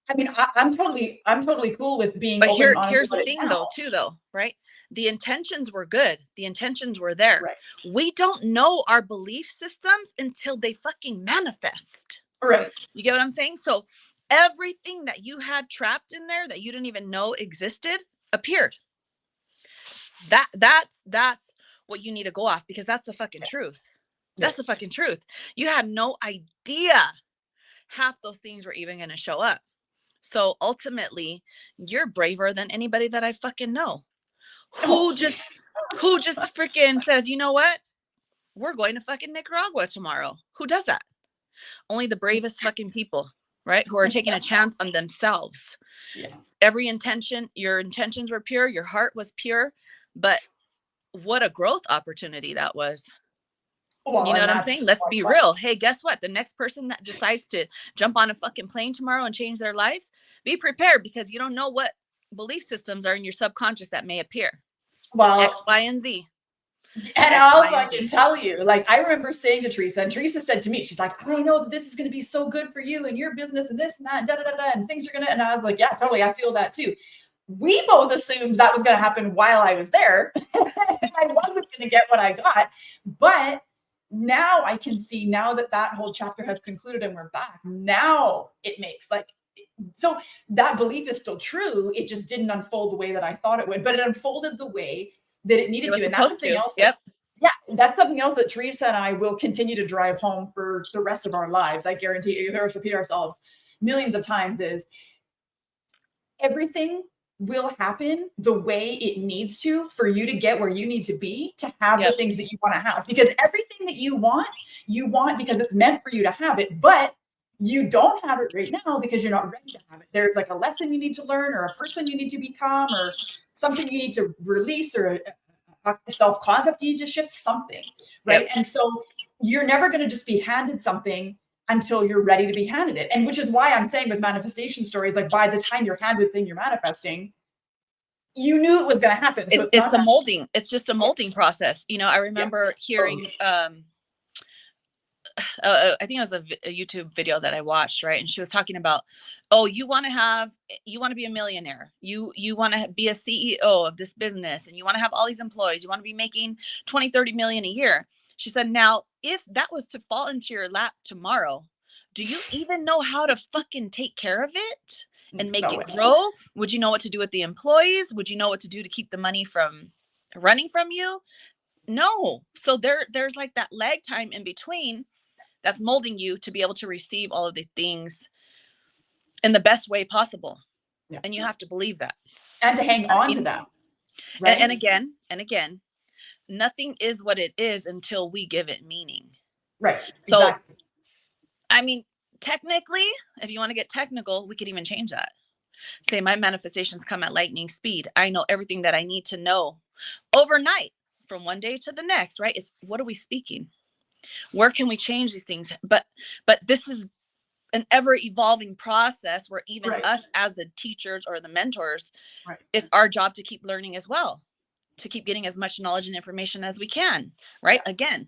I mean, I'm totally cool with being. But here's the thing though, right? The intentions were good. The intentions were there. Right. We don't know our belief systems until they fucking manifest. Right. You get what I'm saying? So everything that you had trapped in there that you didn't even know existed appeared. That's what you need to go off, because that's the fucking truth. That's the fucking truth. You had no idea half those things were even going to show up. So ultimately, you're braver than anybody that I fucking know. Who just freaking says, you know what? We're going to fucking Nicaragua tomorrow. Who does that? Only the bravest fucking people, right? Who are taking a chance on themselves. Yeah. Every intention, your intentions were pure. Your heart was pure. But what a growth opportunity that was. Well, you know what I'm saying? Let's be real. Hey, guess what? The next person that decides to jump on a fucking plane tomorrow and change their lives, be prepared, because you don't know what belief systems are in your subconscious that may appear. Well, X, Y, and Z. And I'll fucking tell you, like, I remember saying to Teresa, and Teresa said to me, she's like, I know that this is going to be so good for you and your business and this and that, da, da, da, da, and things are going to, and I was like, yeah, totally. I feel that too. We both assumed that was going to happen while I was there. I wasn't going to get what I got, but now I can see, now that that whole chapter has concluded and we're back, now it makes like, so that belief is still true. It just didn't unfold the way that I thought it would, but it unfolded the way that it needed to. And that's something else. Yeah, that's something else that Teresa and I will continue to drive home for the rest of our lives. I guarantee you, hear us repeat ourselves millions of times, is everything will happen the way it needs to for you to get where you need to be, to have the things that you want to have. Because everything that you want because it's meant for you to have it, but you don't have it right now because you're not ready to have it. There's like a lesson you need to learn, or a person you need to become, or something you need to release, or a self-concept you need to shift, something, right? And so you're never going to just be handed something until you're ready to be handed it. And which is why I'm saying with manifestation stories, like, by the time you're handed the thing you're manifesting, you knew it was going to happen. So it's a molding. It's just a molding process. You know, I remember hearing, I think it was a YouTube video that I watched, right? And she was talking about, oh, you want to be a millionaire. You want to be a CEO of this business, and you want to have all these employees. You want to be making 20, 30 million a year. She said, now, if that was to fall into your lap tomorrow, do you even know how to fucking take care of it and make it grow? Would you know what to do with the employees? Would you know what to do to keep the money from running from you? No. So there's like that lag time in between that's molding you to be able to receive all of the things in the best way possible. Yeah. And you have to believe that. And to hang on to that. Right? And again, nothing is what it is until we give it meaning. Right. So, exactly. I mean, technically, if you want to get technical, we could even change that. Say my manifestations come at lightning speed. I know everything that I need to know overnight from one day to the next, right? It's what are we speaking? Where can we change these things? But this is an ever evolving process where even us as the teachers or the mentors, it's our job to keep learning as well, to keep getting as much knowledge and information as we can, right? Again,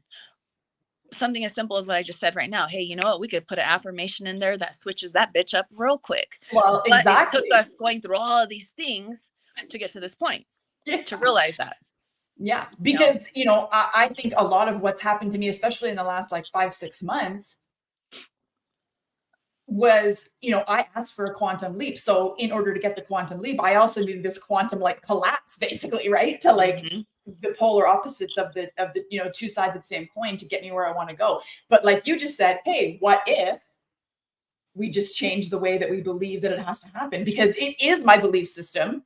something as simple as what I just said right now. Hey, you know what? We could put an affirmation in there that switches that bitch up real quick. Well, but exactly. it took us going through all of these things to get to this point, to realize that. Yeah, because, you know, I think a lot of what's happened to me, especially in the last like 5-6 months, was, you know, I asked for a quantum leap. So in order to get the quantum leap, I also needed this quantum like collapse, basically, right? To like the polar opposites of the, you know, two sides of the same coin to get me where I want to go. But like you just said, hey, what if we just change the way that we believe that it has to happen? Because it is my belief system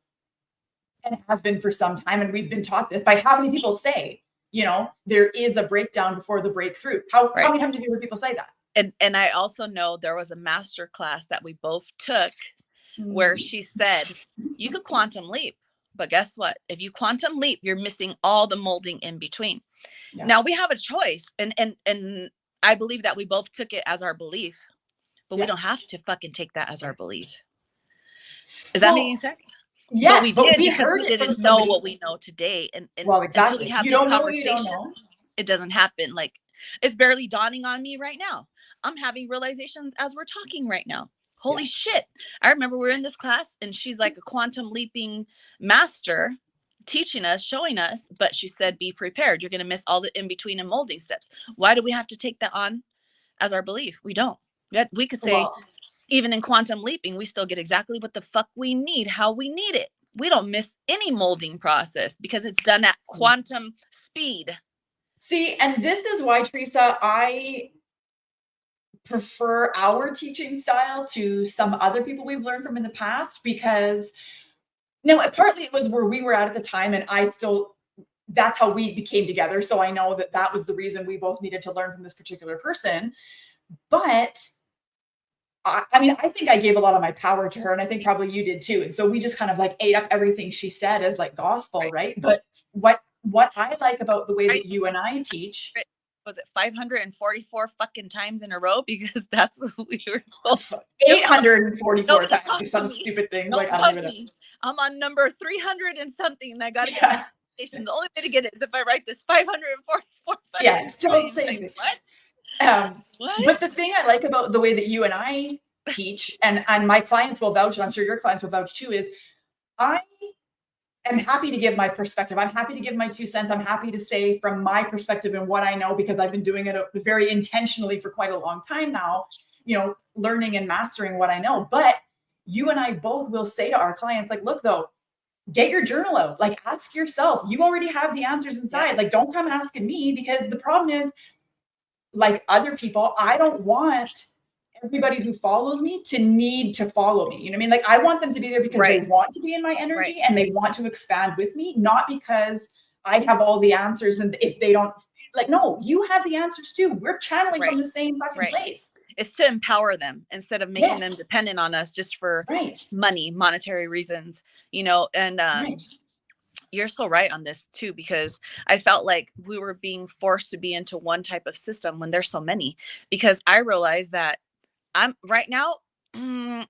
and it has been for some time. And we've been taught this by how many people say, you know, there is a breakdown before the breakthrough. How many times have you heard people say that? And I also know there was a master class that we both took where she said, you could quantum leap, but guess what? If you quantum leap, you're missing all the molding in between. Yeah. Now we have a choice. And I believe that we both took it as our belief, but we don't have to fucking take that as our belief. Is that making sense? Yes, but we did because we didn't know what we know today. And well, exactly. Until we have these conversations, it doesn't happen. Like, it's barely dawning on me right now. I'm having realizations as we're talking right now. Holy shit. I remember we were in this class and she's like a quantum leaping master teaching us, showing us, but she said, be prepared. You're going to miss all the in-between and molding steps. Why do we have to take that on as our belief? We don't. We could say, even in quantum leaping, we still get exactly what the fuck we need, how we need it. We don't miss any molding process because it's done at quantum speed. See, and this is why, Teresa, I prefer our teaching style to some other people we've learned from in the past, because now partly it was where we were at the time, and that's how we became together. So I know that was the reason we both needed to learn from this particular person. But I mean, I think I gave a lot of my power to her, and I think probably you did too. And so we just kind of like ate up everything she said as like gospel, right? But what I like about the way that you and I teach, was it 544 fucking times in a row? Because that's what we were told. 844 times, some stupid things. Like, I don't even know. I'm on number 300 and something, and I got to get my station. The only way to get it is if I write this 544. Yeah, don't say like, what? What? But the thing I like about the way that you and I teach, and my clients will vouch, and I'm sure your clients will vouch too, is I am happy to give my perspective. I'm happy to give my 2 cents. I'm happy to say from my perspective and what I know, because I've been doing it very intentionally for quite a long time now, you know, learning and mastering what I know. But you and I both will say to our clients, like, look, though, get your journal out, like, ask yourself. You already have the answers inside. Like, don't come asking me, because the problem is, like other people, I don't want everybody who follows me to need to follow me. You know what I mean? Like, I want them to be there because they want to be in my energy and they want to expand with me, not because I have all the answers. And if they don't, like, no, you have the answers too. We're channeling from the same fucking place. It's to empower them instead of making them dependent on us just for money, monetary reasons, you know, and you're so right on this too, because I felt like we were being forced to be into one type of system when there's so many, because I realized that I'm right now, I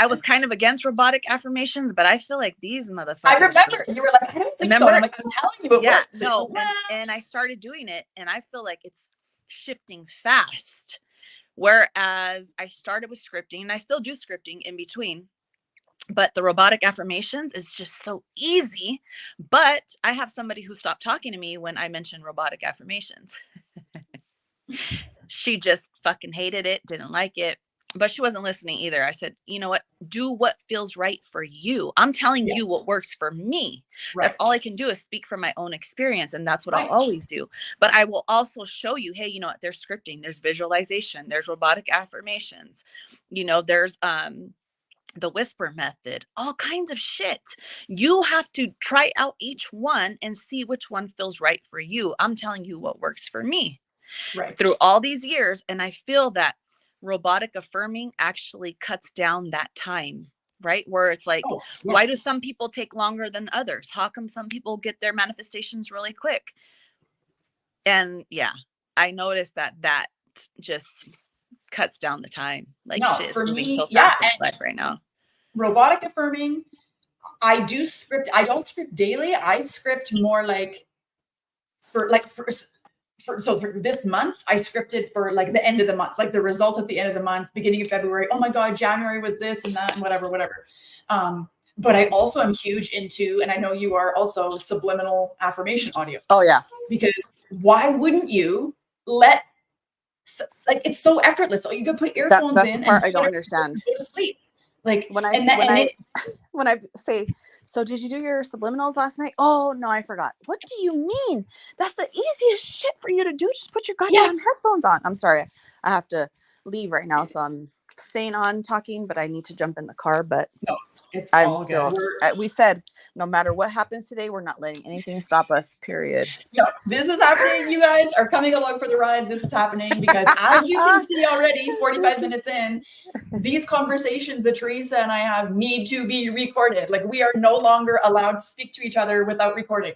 was kind of against robotic affirmations, but I feel like these motherfuckers. I remember you were like, I don't think so. And I'm like, I'm telling you, it works. No, and I started doing it, and I feel like it's shifting fast. Whereas I started with scripting, and I still do scripting in between, but the robotic affirmations is just so easy. But I have somebody who stopped talking to me when I mentioned robotic affirmations. She just fucking hated it, didn't like it, but she wasn't listening either. I said, you know what? Do what feels right for you. I'm telling you what works for me. That's all I can do is speak from my own experience. And that's what I'll always do. But I will also show you, hey, you know what? There's scripting, there's visualization, there's robotic affirmations, you know, there's, the whisper method, all kinds of shit. You have to try out each one and see which one feels right for you. I'm telling you what works for me through all these years. And I feel that robotic affirming actually cuts down that time, right? Where it's like, why do some people take longer than others? How come some people get their manifestations really quick? And I noticed that just cuts down the time. Like, shit, for moving so fast in life right now. Robotic affirming, I do script. I don't script daily. I script more like for for this month, I scripted for like the end of the month, like the result at the end of the month, beginning of February. Oh my God, January was this and that and whatever. But I also am huge into, and I know you are also, subliminal affirmation audio. Oh yeah. Because why wouldn't you let, like, it's so effortless. You could put earphones that's in the part and I don't understand. go to sleep. Like When I say, so did you do your subliminals last night? Oh no, I forgot. What do you mean? That's the easiest shit for you to do. Just put your goddamn headphones on. I'm sorry, I have to leave right now, so I'm staying on talking, but I need to jump in the car. But no, it's I'm all still. good. We said no matter what happens today, we're not letting anything stop us. Period. No, this is happening. You guys are coming along for the ride. This is happening because, as you can see already, 45 minutes in, these conversations that Teresa and I have need to be recorded. Like, we are no longer allowed to speak to each other without recording.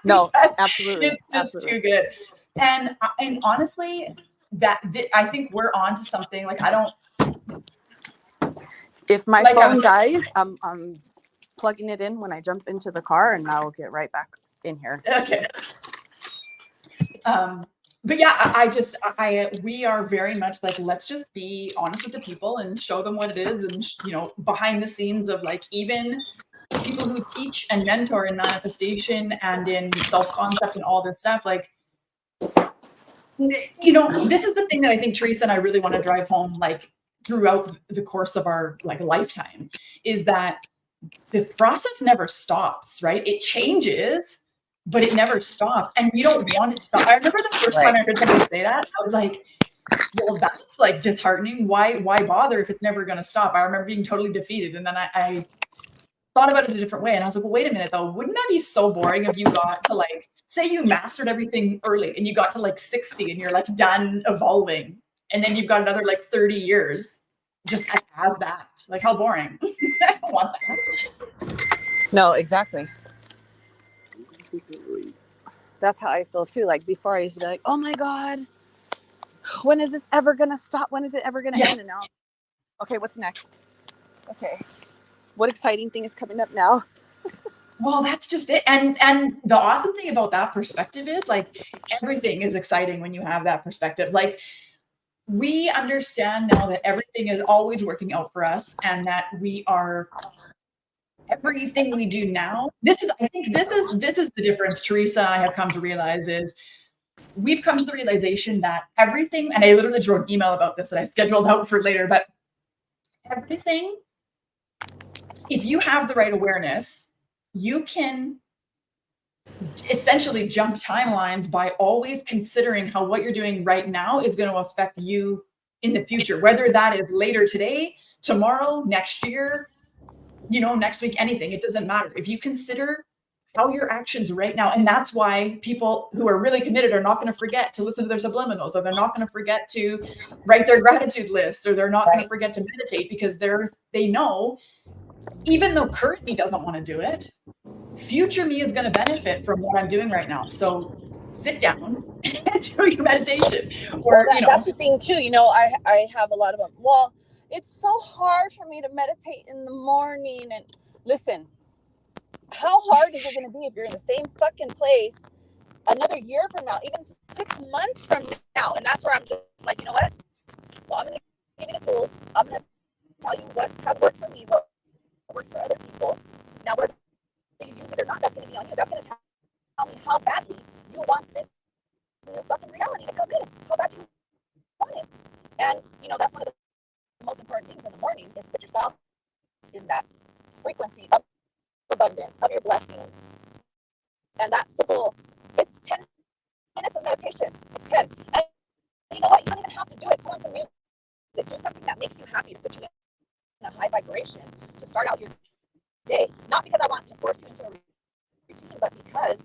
No, absolutely. It's just too good. And honestly, I think we're on to something. Like, I don't. If my phone dies, I'm plugging it in when I jump into the car, and I'll get right back in here. Okay. But yeah, we are very much like, let's just be honest with the people and show them what it is. And, you know, behind the scenes of, like, even people who teach and mentor in manifestation and in self-concept and all this stuff, like, you know, this is the thing that I think Teresa and I really want to drive home, like, throughout the course of our, like, lifetime, is that the process never stops, right? It changes, but it never stops. And we don't want it to stop. I remember the first time I heard somebody say that, I was like, well, that's like disheartening. Why bother if it's never going to stop? I remember being totally defeated. And then I thought about it a different way. And I was like, well, wait a minute though. Wouldn't that be so boring if you got to, like, say you mastered everything early and you got to like 60 and you're like done evolving. And then you've got another like 30 years just as that. Like, how boring. I don't want that. No, exactly. That's how I feel too. Like, before, I used to be like, oh my God, when is this ever going to stop? When is it ever going to end? And now, okay, what's next? Okay. What exciting thing is coming up now? Well, that's just it. And the awesome thing about that perspective is, like, everything is exciting when you have that perspective. Like, we understand now that everything is always working out for us, and that we are, everything we do now. I think this is the difference Teresa and I have come to realize is, we've come to the realization that everything, and I literally drew an email about this that I scheduled out for later, but everything, if you have the right awareness, you can essentially jump timelines by always considering how what you're doing right now is going to affect you in the future, whether that is later today, tomorrow, next year, you know, next week, anything. It doesn't matter. If you consider how your actions right now, and that's why people who are really committed are not going to forget to listen to their subliminals, or they're not going to forget to write their gratitude list, or they're not going to forget to meditate, because they know, even though current me doesn't want to do it, future me is going to benefit from what I'm doing right now. So sit down and do your meditation. Or, well, that's the thing too. You know, I have a lot of them. Well, it's so hard for me to meditate in the morning. And listen, how hard is it going to be if you're in the same fucking place another year from now, even 6 months from now? And that's where I'm just like, you know what? Well, I'm going to give you the tools. I'm going to tell you what has worked for me, what works for other people. Now, whether you use it or not, that's going to be on you. That's going to tell me how badly you want this new fucking reality to come in. How bad you want it. And, you know, that's one of the most important things in the morning, is to put yourself in that frequency of abundance, of your blessings. And that's simple. It's 10 minutes of meditation. It's 10. And you know what? You don't even have to do it. Put on some music. Do something that makes you happy, to put you in a high vibration to start out your day. Not because I want to force you into a routine, but because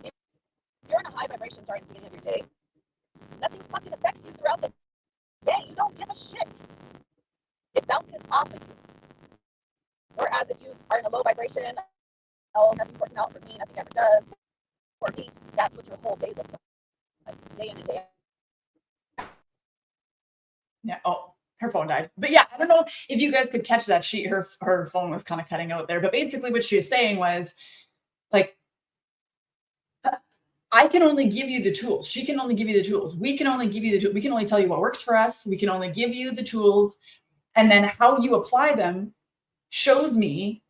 if you're in a high vibration starting at the beginning of your day, nothing fucking affects you throughout the day. You don't give a shit. It bounces off of you. Whereas if you are in a low vibration, oh, nothing's working out for me, nothing ever does for me, that's what your whole day looks like, day in and day out. Yeah. Oh, her phone died. But yeah, I don't know if you guys could catch that. Her phone was kind of cutting out there. But basically what she was saying was, like, I can only give you the tools. She can only give you the tools. We can only give you the tools. We can only tell you what works for us. We can only give you the tools. And then how you apply them shows me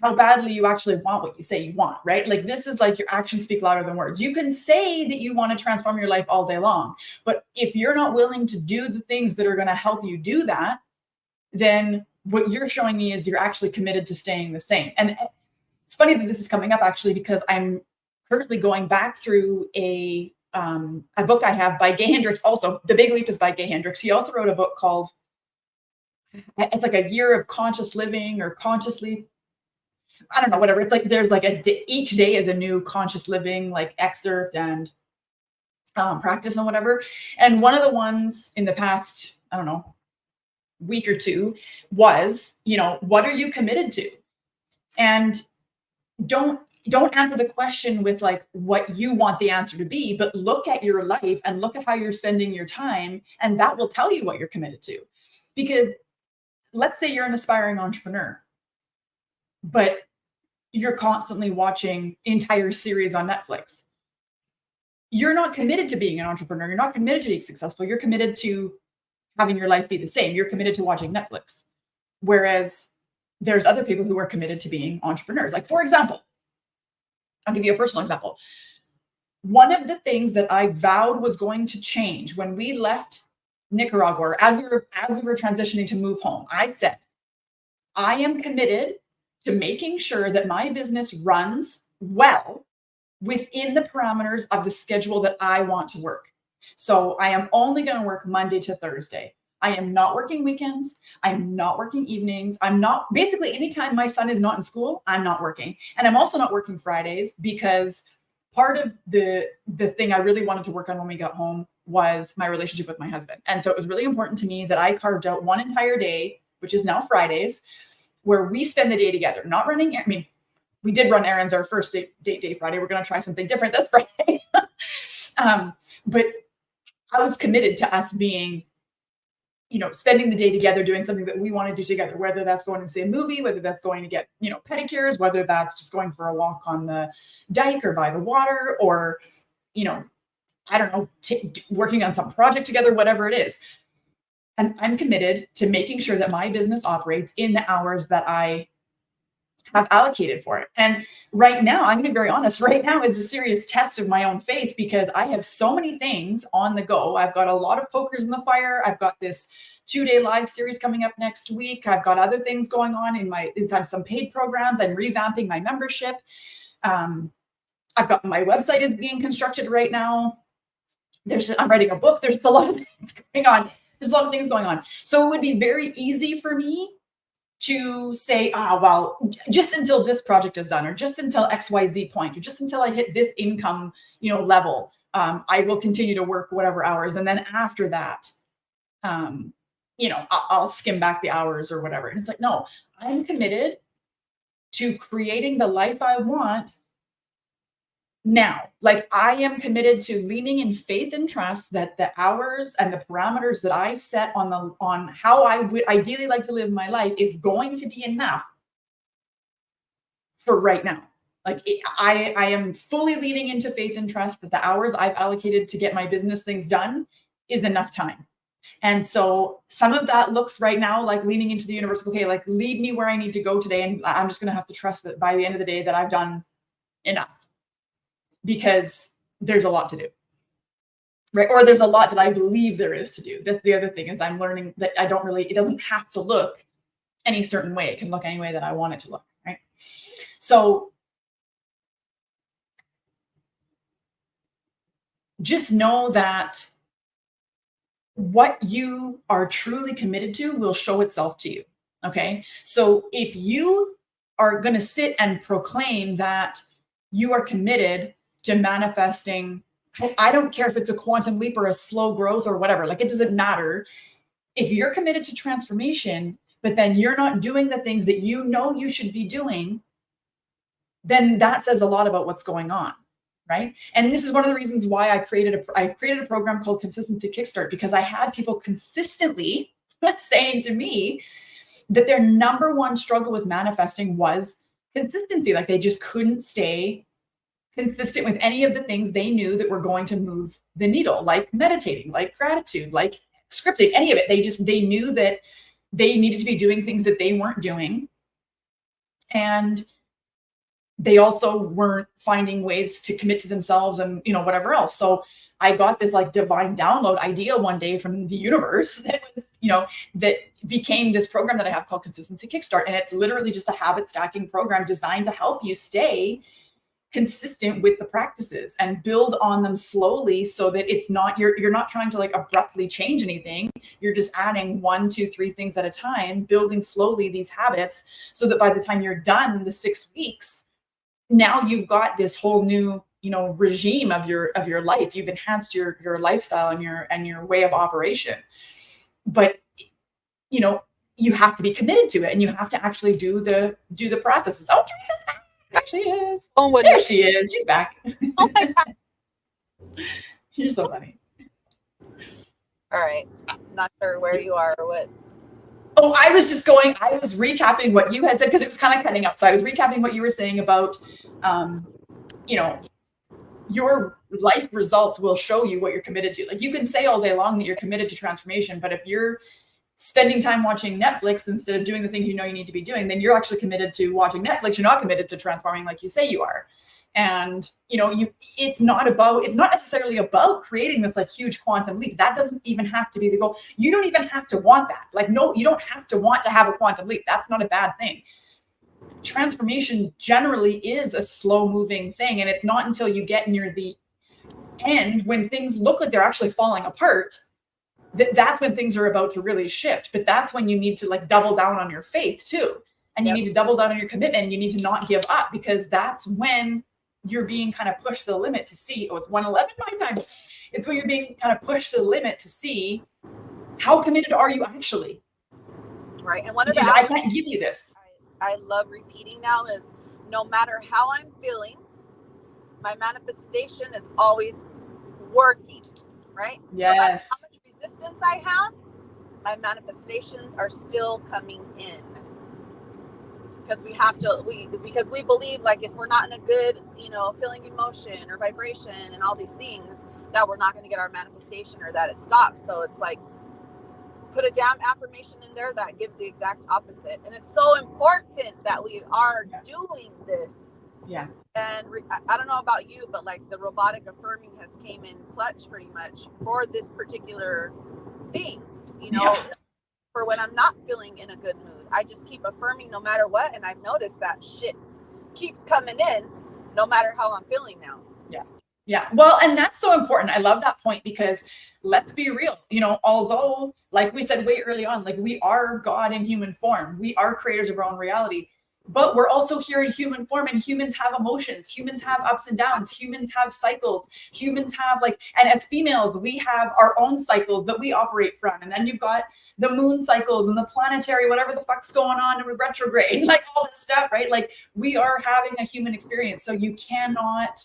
how badly you actually want what you say you want, right? Like this is like your actions speak louder than words. You can say that you want to transform your life all day long, but if you're not willing to do the things that are going to help you do that, then what you're showing me is you're actually committed to staying the same. And it's funny that this is coming up actually, because I'm currently going back through a book I have by Gay Hendricks. Also, The Big Leap is by Gay Hendricks. He also wrote a book called, it's like a year of conscious living or consciously, I don't know, whatever. It's like, there's like each day is a new conscious living, like excerpt and practice and whatever. And one of the ones in the past, I don't know, week or two was, what are you committed to? And don't answer the question with like what you want the answer to be, but look at your life and look at how you're spending your time, and that will tell you what you're committed to. Because let's say you're an aspiring entrepreneur, but you're constantly watching entire series on Netflix. You're not committed to being an entrepreneur. You're not committed to being successful. You're committed to having your life be the same. You're committed to watching Netflix. Whereas there's other people who are committed to being entrepreneurs. Like, for example, I'll give you a personal example. One of the things that I vowed was going to change when we left Nicaragua, or as we were transitioning to move home, I said, I am committed to making sure that my business runs well within the parameters of the schedule that I want to work. So I am only going to work Monday to Thursday. I am not working weekends. I'm not working evenings. I'm not, basically anytime my son is not in school, I'm not working. And I'm also not working Fridays, because part of the thing I really wanted to work on when we got home was my relationship with my husband. And so it was really important to me that I carved out one entire day, which is now Fridays, where we spend the day together, not running. I mean, we did run errands our first date day Friday. We're going to try something different this Friday. But I was committed to us being, spending the day together, doing something that we want to do together, whether that's going to see a movie, whether that's going to get, pedicures, whether that's just going for a walk on the dike or by the water, or, I don't know, working on some project together, whatever it is. And I'm committed to making sure that my business operates in the hours that I have allocated for it. And right now, I'm going to be very honest, right now is a serious test of my own faith, because I have so many things on the go. I've got a lot of pokers in the fire. I've got this 2-day live series coming up next week. I've got other things going on inside some paid programs. I'm revamping my membership. I've got my website is being constructed right now. I'm writing a book. There's a lot of things going on. There's a lot of things going on. So it would be very easy for me to say, well, just until this project is done, or just until XYZ point, or just until I hit this income, level, I will continue to work whatever hours. And then after that, I'll skim back the hours or whatever. And it's like, no, I'm committed to creating the life I want now. Like, I am committed to leaning in faith and trust that the hours and the parameters that I set on how I would ideally like to live my life is going to be enough for right now. Like, I am fully leaning into faith and trust that the hours I've allocated to get my business things done is enough time. And so some of that looks right now like leaning into the universe. Okay, like, lead me where I need to go today. And I'm just going to have to trust that by the end of the day that I've done enough. Because there's a lot to do, right? Or there's a lot that I believe there is to do. That's the other thing, is I'm learning that it doesn't have to look any certain way. It can look any way that I want it to look, right? So just know that what you are truly committed to will show itself to you, okay? So if you are going to sit and proclaim that you are committed to manifesting, I don't care if it's a quantum leap or a slow growth or whatever, like, it doesn't matter. If you're committed to transformation, but then you're not doing the things that you should be doing, then that says a lot about what's going on, right? And this is one of the reasons why I created a program called Consistency Kickstart, because I had people consistently saying to me that their number one struggle with manifesting was consistency. Like, they just couldn't stay consistent with any of the things they knew that were going to move the needle, like meditating, like gratitude, like scripting, any of it. They knew that they needed to be doing things that they weren't doing. And they also weren't finding ways to commit to themselves and, you know, whatever else. So I got this like divine download idea one day from the universe that, you know, that became this program that I have called Consistency Kickstart. And it's literally just a habit stacking program designed to help you stay consistent with the practices and build on them slowly, so that it's not, you're not trying to like abruptly change anything. You're just adding 1, 2, 3 things at a time, building slowly these habits, so that by the time you're done the 6 weeks, now you've got this whole new, you know, regime of your life. You've enhanced your lifestyle and your way of operation. But, you know, you have to be committed to it, and you have to actually do the processes. Oh, Teresa's back. There she is. Oh, there she is. She's back. Oh my God. You're so funny. All right. Not sure where you are or what. Oh, I was recapping what you had said, because it was kind of cutting up. So I was recapping what you were saying about, you know, your life results will show you what you're committed to. Like, you can say all day long that you're committed to transformation, but if you're spending time watching Netflix instead of doing the things you know you need to be doing, then you're actually committed to watching Netflix. You're not committed to transforming like you say you are. And, you know, it's not necessarily about creating this like huge quantum leap. That doesn't even have to be the goal. You don't even have to want that. Like, no, you don't have to want to have a quantum leap. That's not a bad thing. Transformation generally is a slow moving thing. And it's not until you get near the end, when things look like they're actually falling apart, that's when things are about to really shift. But that's when you need to like double down on your faith too. And you need to double down on your commitment. And you need to not give up, because that's when you're being kind of pushed to the limit to see, oh, it's 1:11 my time. It's when you're being kind of pushed to the limit to see how committed are you actually. Right. And one of the I can't give you this. I love repeating now is, no matter how I'm feeling, my manifestation is always working. Right? Yes. No matter how much resistance I have, my manifestations are still coming in. Because because we believe, like, if we're not in a good, you know, feeling emotion or vibration and all these things, that we're not going to get our manifestation, or that it stops. So it's like, put a damn affirmation in there that gives the exact opposite. And it's so important that we are doing this. Yeah. And I don't know about you, but like the robotic affirming has came in clutch pretty much for this particular thing, you know. For when I'm not feeling in a good mood, I just keep affirming no matter what. And I've noticed that shit keeps coming in no matter how I'm feeling now. Yeah. Yeah. Well, and that's so important. I love that point, because let's be real, you know, although, like we said way early on, like, we are God in human form, we are creators of our own reality, but we're also here in human form, and humans have emotions, humans have ups and downs, humans have cycles, humans have like, and as females, we have our own cycles that we operate from. And then you've got the moon cycles and the planetary, whatever the fuck's going on with retrograde, like all this stuff, right? Like, we are having a human experience. So you cannot,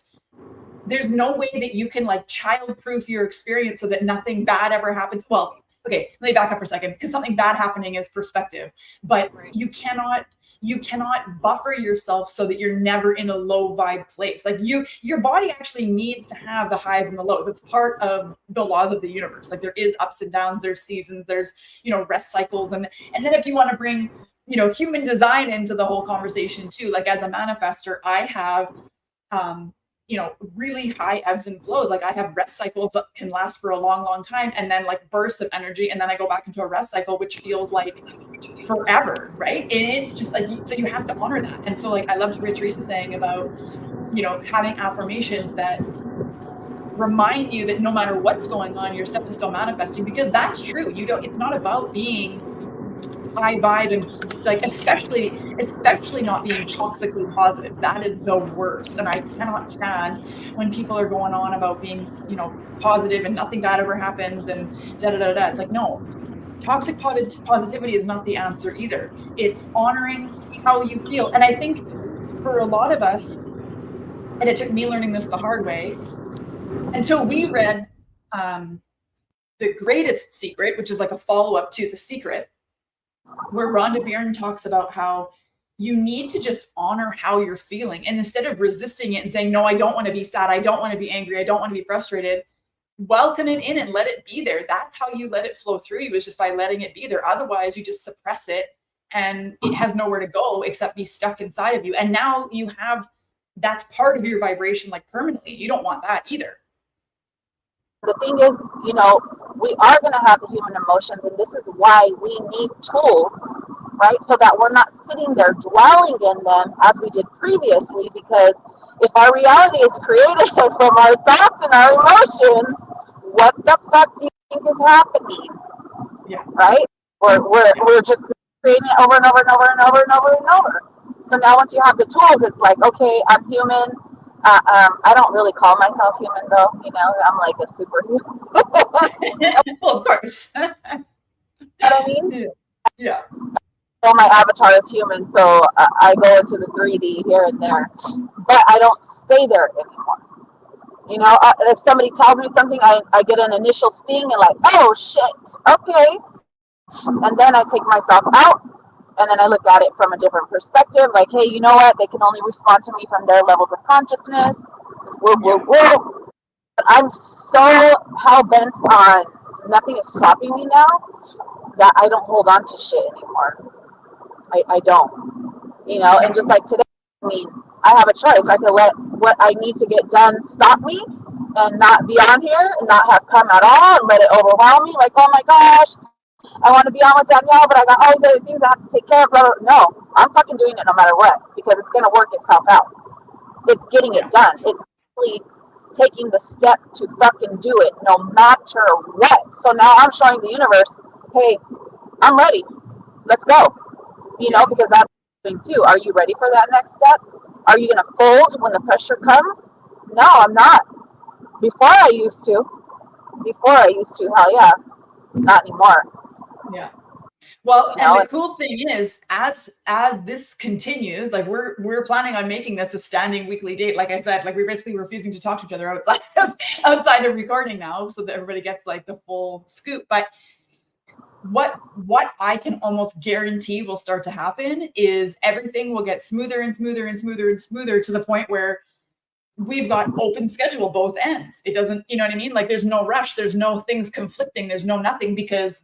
there's no way that you can like child-proof your experience so that nothing bad ever happens. Well, okay, let me back up for a second, because something bad happening is perspective, but you cannot buffer yourself so that you're never in a low vibe place. Like, your body actually needs to have the highs and the lows. It's part of the laws of the universe. Like, there is ups and downs, there's seasons, there's, you know, rest cycles. And then if you want to bring, you know, human design into the whole conversation too, like, as a manifester, I have, you know, really high ebbs and flows. Like, I have rest cycles that can last for a long, long time, and then like bursts of energy. And then I go back into a rest cycle, which feels like forever. Right. And it's just like, so you have to honor that. And so, like, I loved what Teresa saying about, you know, having affirmations that remind you that no matter what's going on, your stuff is still manifesting, because that's true. It's not about being high vibe and like, especially not being toxically positive. That is the worst. And I cannot stand when people are going on about being, you know, positive and nothing bad ever happens and da da da da. It's like, no, toxic positivity is not the answer either. It's honoring how you feel. And I think for a lot of us, and it took me learning this the hard way, until we read The Greatest Secret, which is like a follow-up to The Secret, where Rhonda Byrne talks about how you need to just honor how you're feeling. And instead of resisting it and saying, no, I don't want to be sad, I don't want to be angry, I don't want to be frustrated, welcome it in and let it be there. That's how you let it flow through you, is just by letting it be there. Otherwise, you just suppress it and it has nowhere to go except be stuck inside of you. And now you have, that's part of your vibration, like permanently. You don't want that either. The thing is, you know, we are going to have the human emotions, and this is why we need tools, right? So that we're not sitting there dwelling in them as we did previously, because if our reality is created from our thoughts and our emotions, what the fuck do you think is happening? Yeah. Right? We're just creating it over and over and over and over and over and over. So now once you have the tools, it's like, okay, I'm human. I don't really call myself human though, you know, I'm like a superhuman. Well, of course. You know what I mean? Yeah. Well, my avatar is human, so I go into the 3D here and there, but I don't stay there anymore. You know, if somebody tells me something, I get an initial sting and like, oh shit, okay. And then I take myself out, and then I look at it from a different perspective, like, hey, you know what? They can only respond to me from their levels of consciousness. Woo. But I'm so hell-bent on nothing is stopping me now that I don't hold on to shit anymore. I don't. You know, and just like today, I mean, I have a choice. I can let what I need to get done stop me and not be on here and not have come at all and let it overwhelm me. Like, oh my gosh, I want to be on with Danielle, but I got all these other things I have to take care of. Blah, blah. No, I'm fucking doing it no matter what, because it's going to work itself out. It's getting it done. It's really taking the step to fucking do it no matter what. So now I'm showing the universe, hey, I'm ready. Let's go. You know, because that's the thing too. Are you ready for that next step? Are you going to fold when the pressure comes? No, I'm not. Before I used to. Hell yeah. Not anymore. Yeah. Well, You know, and the cool thing is, as this continues, like we're planning on making this a standing weekly date. Like I said, like we're basically refusing to talk to each other outside of recording now, so that everybody gets like the full scoop. But what I can almost guarantee will start to happen is everything will get smoother and smoother and smoother and smoother, to the point where we've got open schedule both ends. It doesn't, you know what I mean? Like there's no rush, there's no things conflicting, there's no nothing, because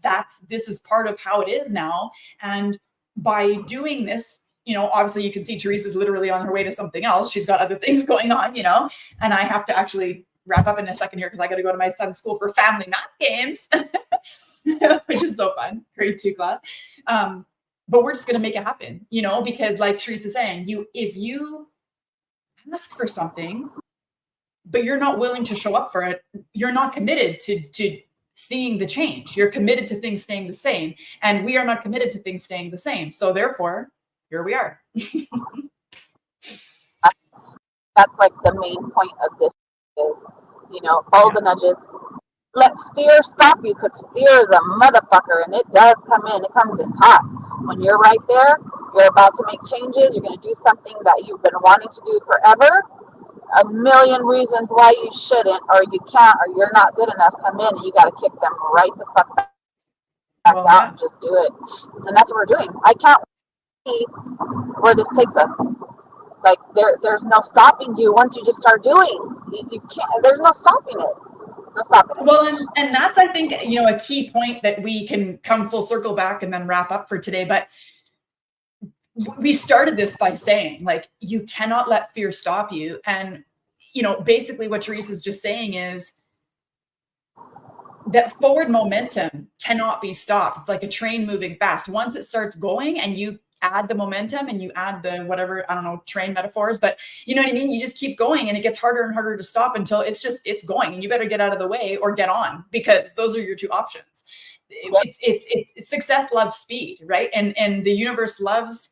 this is part of how it is now. And by doing this, you know, obviously you can see Teresa's literally on her way to something else. She's got other things going on, you know, and I have to actually wrap up in a second here because I got to go to my son's school for family math games, which is so fun. Grade 2 class. But we're just going to make it happen, you know, because like Teresa's saying, if you ask for something, but you're not willing to show up for it, you're not committed to seeing the change. You're committed to things staying the same, and we are not committed to things staying the same. So therefore, here we are. That's like the main point of this is, you know, follow the nudges. Let fear stop you, because fear is a motherfucker, and it does come in. It comes in hot. When you're right there, you're about to make changes. You're going to do something that you've been wanting to do forever. A million reasons why you shouldn't, or you can't, or you're not good enough come in, and you got to kick them right the fuck back out and just do it. And that's what we're doing. I can't see where this takes us. Like there's no stopping you once you just start doing. You can't. There's no stopping it. Well, and that's, I think, you know, a key point that we can come full circle back and then wrap up for today. But we started this by saying, like, you cannot let fear stop you. And, you know, basically what Teresa's just saying is that forward momentum cannot be stopped. It's like a train moving fast. Once it starts going and you add the momentum and you add the whatever, I don't know, train metaphors, but you know what I mean? You just keep going, and it gets harder and harder to stop until it's going, and you better get out of the way or get on, because those are your two options. It's success loves speed, right? And the universe loves,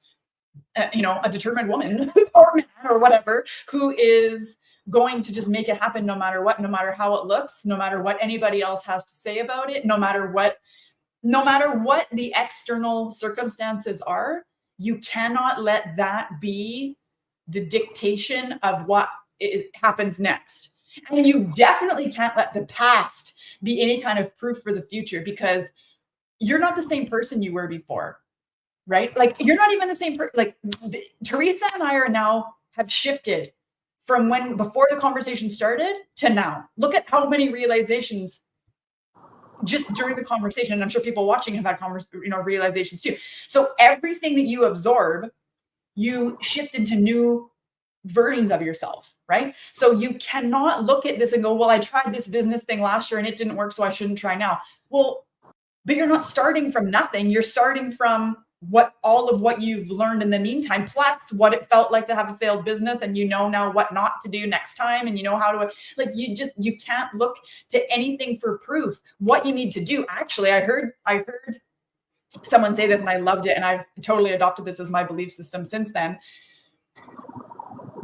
you know, a determined woman or man or whatever, who is going to just make it happen no matter what, no matter how it looks, no matter what anybody else has to say about it, no matter what the external circumstances are. You cannot let that be the dictation of what happens next. And you definitely can't let the past be any kind of proof for the future, because you're not the same person you were before, right? Like you're not even the same like Teresa and I are now have shifted from when before the conversation started to now. Look at how many realizations just during the conversation. And I'm sure people watching have had realizations too. So everything that you absorb, you shift into new versions of yourself, right? So you cannot look at this and go, well, I tried this business thing last year and it didn't work, so I shouldn't try now. Well, but you're not starting from nothing. You're starting from all of what you've learned in the meantime, plus what it felt like to have a failed business, and you know now what not to do next time, and you know how to, like, you can't look to anything for proof. What you need to do, actually, I heard someone say this and I loved it, and I've totally adopted this as my belief system since then.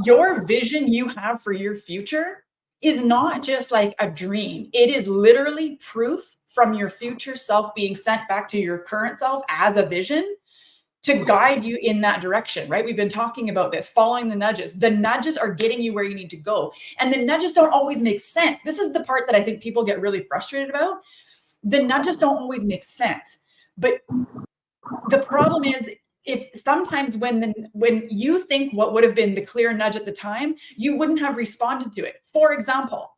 Your vision you have for your future is not just like a dream. It is literally proof from your future self being sent back to your current self as a vision to guide you in that direction, right? We've been talking about this, following the nudges. The nudges are getting you where you need to go. And the nudges don't always make sense. This is the part that I think people get really frustrated about. The nudges don't always make sense. But the problem is, if sometimes when you think what would have been the clear nudge at the time, you wouldn't have responded to it. For example,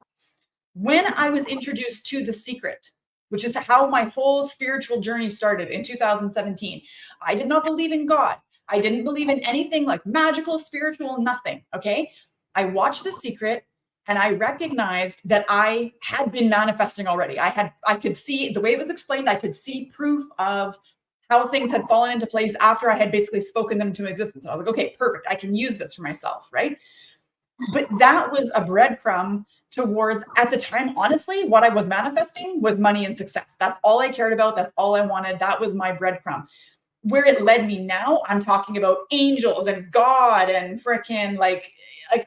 when I was introduced to The Secret, which is how my whole spiritual journey started in 2017, I did not believe in God. I didn't believe in anything like magical, spiritual, nothing. Okay. I watched The Secret and I recognized that I had been manifesting already. I could see the way it was explained. I could see proof of how things had fallen into place after I had basically spoken them into existence. I was like, okay, perfect. I can use this for myself, right? But that was a breadcrumb towards, at the time, honestly, what I was manifesting was money and success. That's all I cared about. That's all I wanted. That was my breadcrumb. Where it led me now, I'm talking about angels and God and freaking like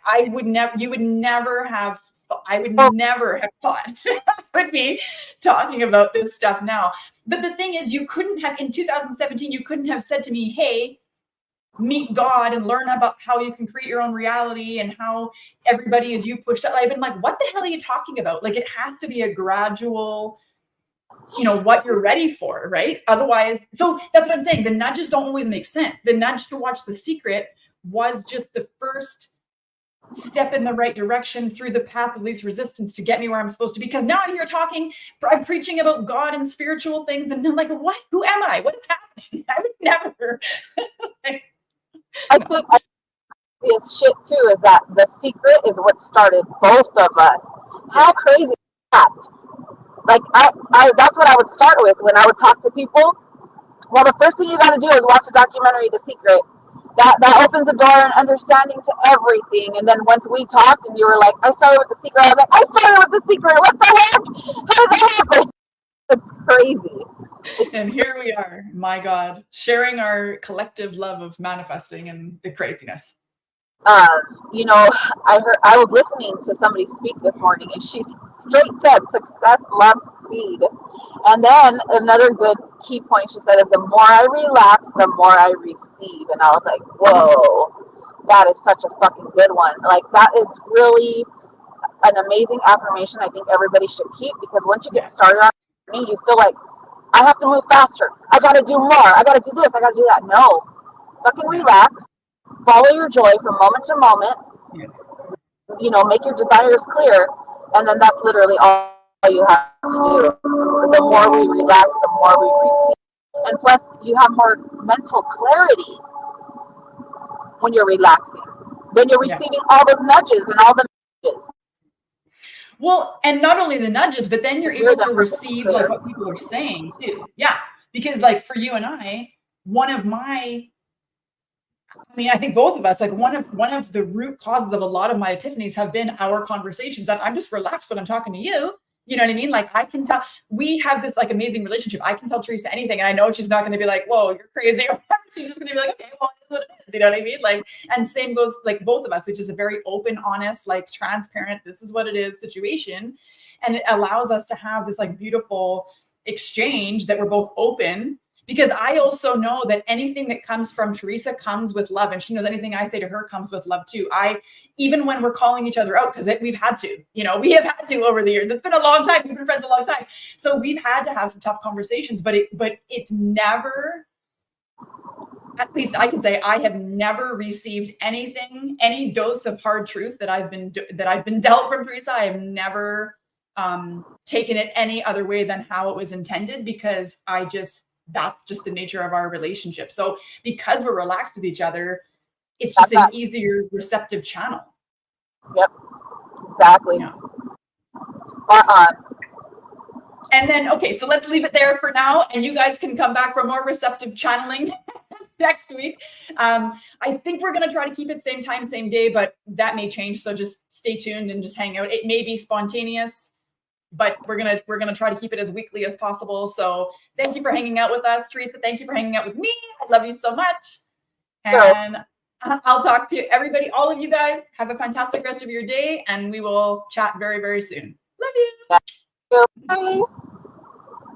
I would never have thought I would be talking about this stuff now. But the thing is, you couldn't have, in 2017, you couldn't have said to me, hey, meet God and learn about how you can create your own reality and how everybody is you pushed up. I've been like, what the hell are you talking about? Like, it has to be a gradual, what you're ready for, right? Otherwise, so that's what I'm saying. The nudges don't always make sense. The nudge to watch The Secret was just the first step in the right direction through the path of least resistance to get me where I'm supposed to be. Because now I'm here I'm preaching about God and spiritual things. And I'm like, what? Who am I? What is happening? I would never. I think this shit too is that The Secret is what started both of us. How crazy is that? Like I that's what I would start with when I would talk to people. Well, the first thing you got to do is watch the documentary The Secret. That opens the door and understanding to everything. And then once we talked and you were like, I started with The Secret, I was like, I started with The Secret. What the heck? How did that happen? It's crazy. And here we are, my God, sharing our collective love of manifesting and the craziness. I was listening to somebody speak this morning, and she straight said, success loves speed. And then another good key point she said is, the more I relax, the more I receive. And I was like, whoa, that is such a fucking good one. Like, that is really an amazing affirmation I think everybody should keep, because once you get started on a journey, you feel like, I have to move faster. I got to do more. I got to do this. I got to do that. No. Fucking relax. Follow your joy from moment to moment. Yeah. Make your desires clear. And then that's literally all you have to do. The more we relax, the more we receive. And plus, you have more mental clarity when you're relaxing. Then you're receiving all the nudges and all the messages. Well, and not only the nudges, but then you're able to receive like what people are saying too. Yeah. Because like for you and I think both of us, like one of the root causes of a lot of my epiphanies have been our conversations. And I'm just relaxed when I'm talking to you. You know what I mean? Like I can tell, we have this like amazing relationship. I can tell Teresa anything, and I know she's not going to be like, whoa, you're crazy. She's just going to be like, okay, well, that's what it is. You know what I mean? Like, and same goes like both of us, which is a very open, honest, like transparent, this is what it is situation. And it allows us to have this like beautiful exchange that we're both open. Because I also know that anything that comes from Teresa comes with love, and she knows anything I say to her comes with love too. Even when we're calling each other out, because we've had to, we have had to over the years. It's been a long time. We've been friends a long time. So we've had to have some tough conversations, but it's never at least I can say I have never received anything, any dose of hard truth that I've been dealt from Teresa. I have never taken it any other way than how it was intended, because that's just the nature of our relationship. So because we're relaxed with each other, it's just an easier receptive channel. Yep, exactly. Yeah. Spot on. And then, okay, so let's leave it there for now, and you guys can come back for more receptive channeling next week. I think we're going to try to keep it same time, same day, but that may change. So just stay tuned and just hang out. It may be spontaneous, but we're going to try to keep it as weekly as possible. So thank you for hanging out with us. Teresa, thank you for hanging out with me. I love you so much. And I'll talk to everybody, all of you guys. Have a fantastic rest of your day, and we will chat very, very soon. Love you. Bye.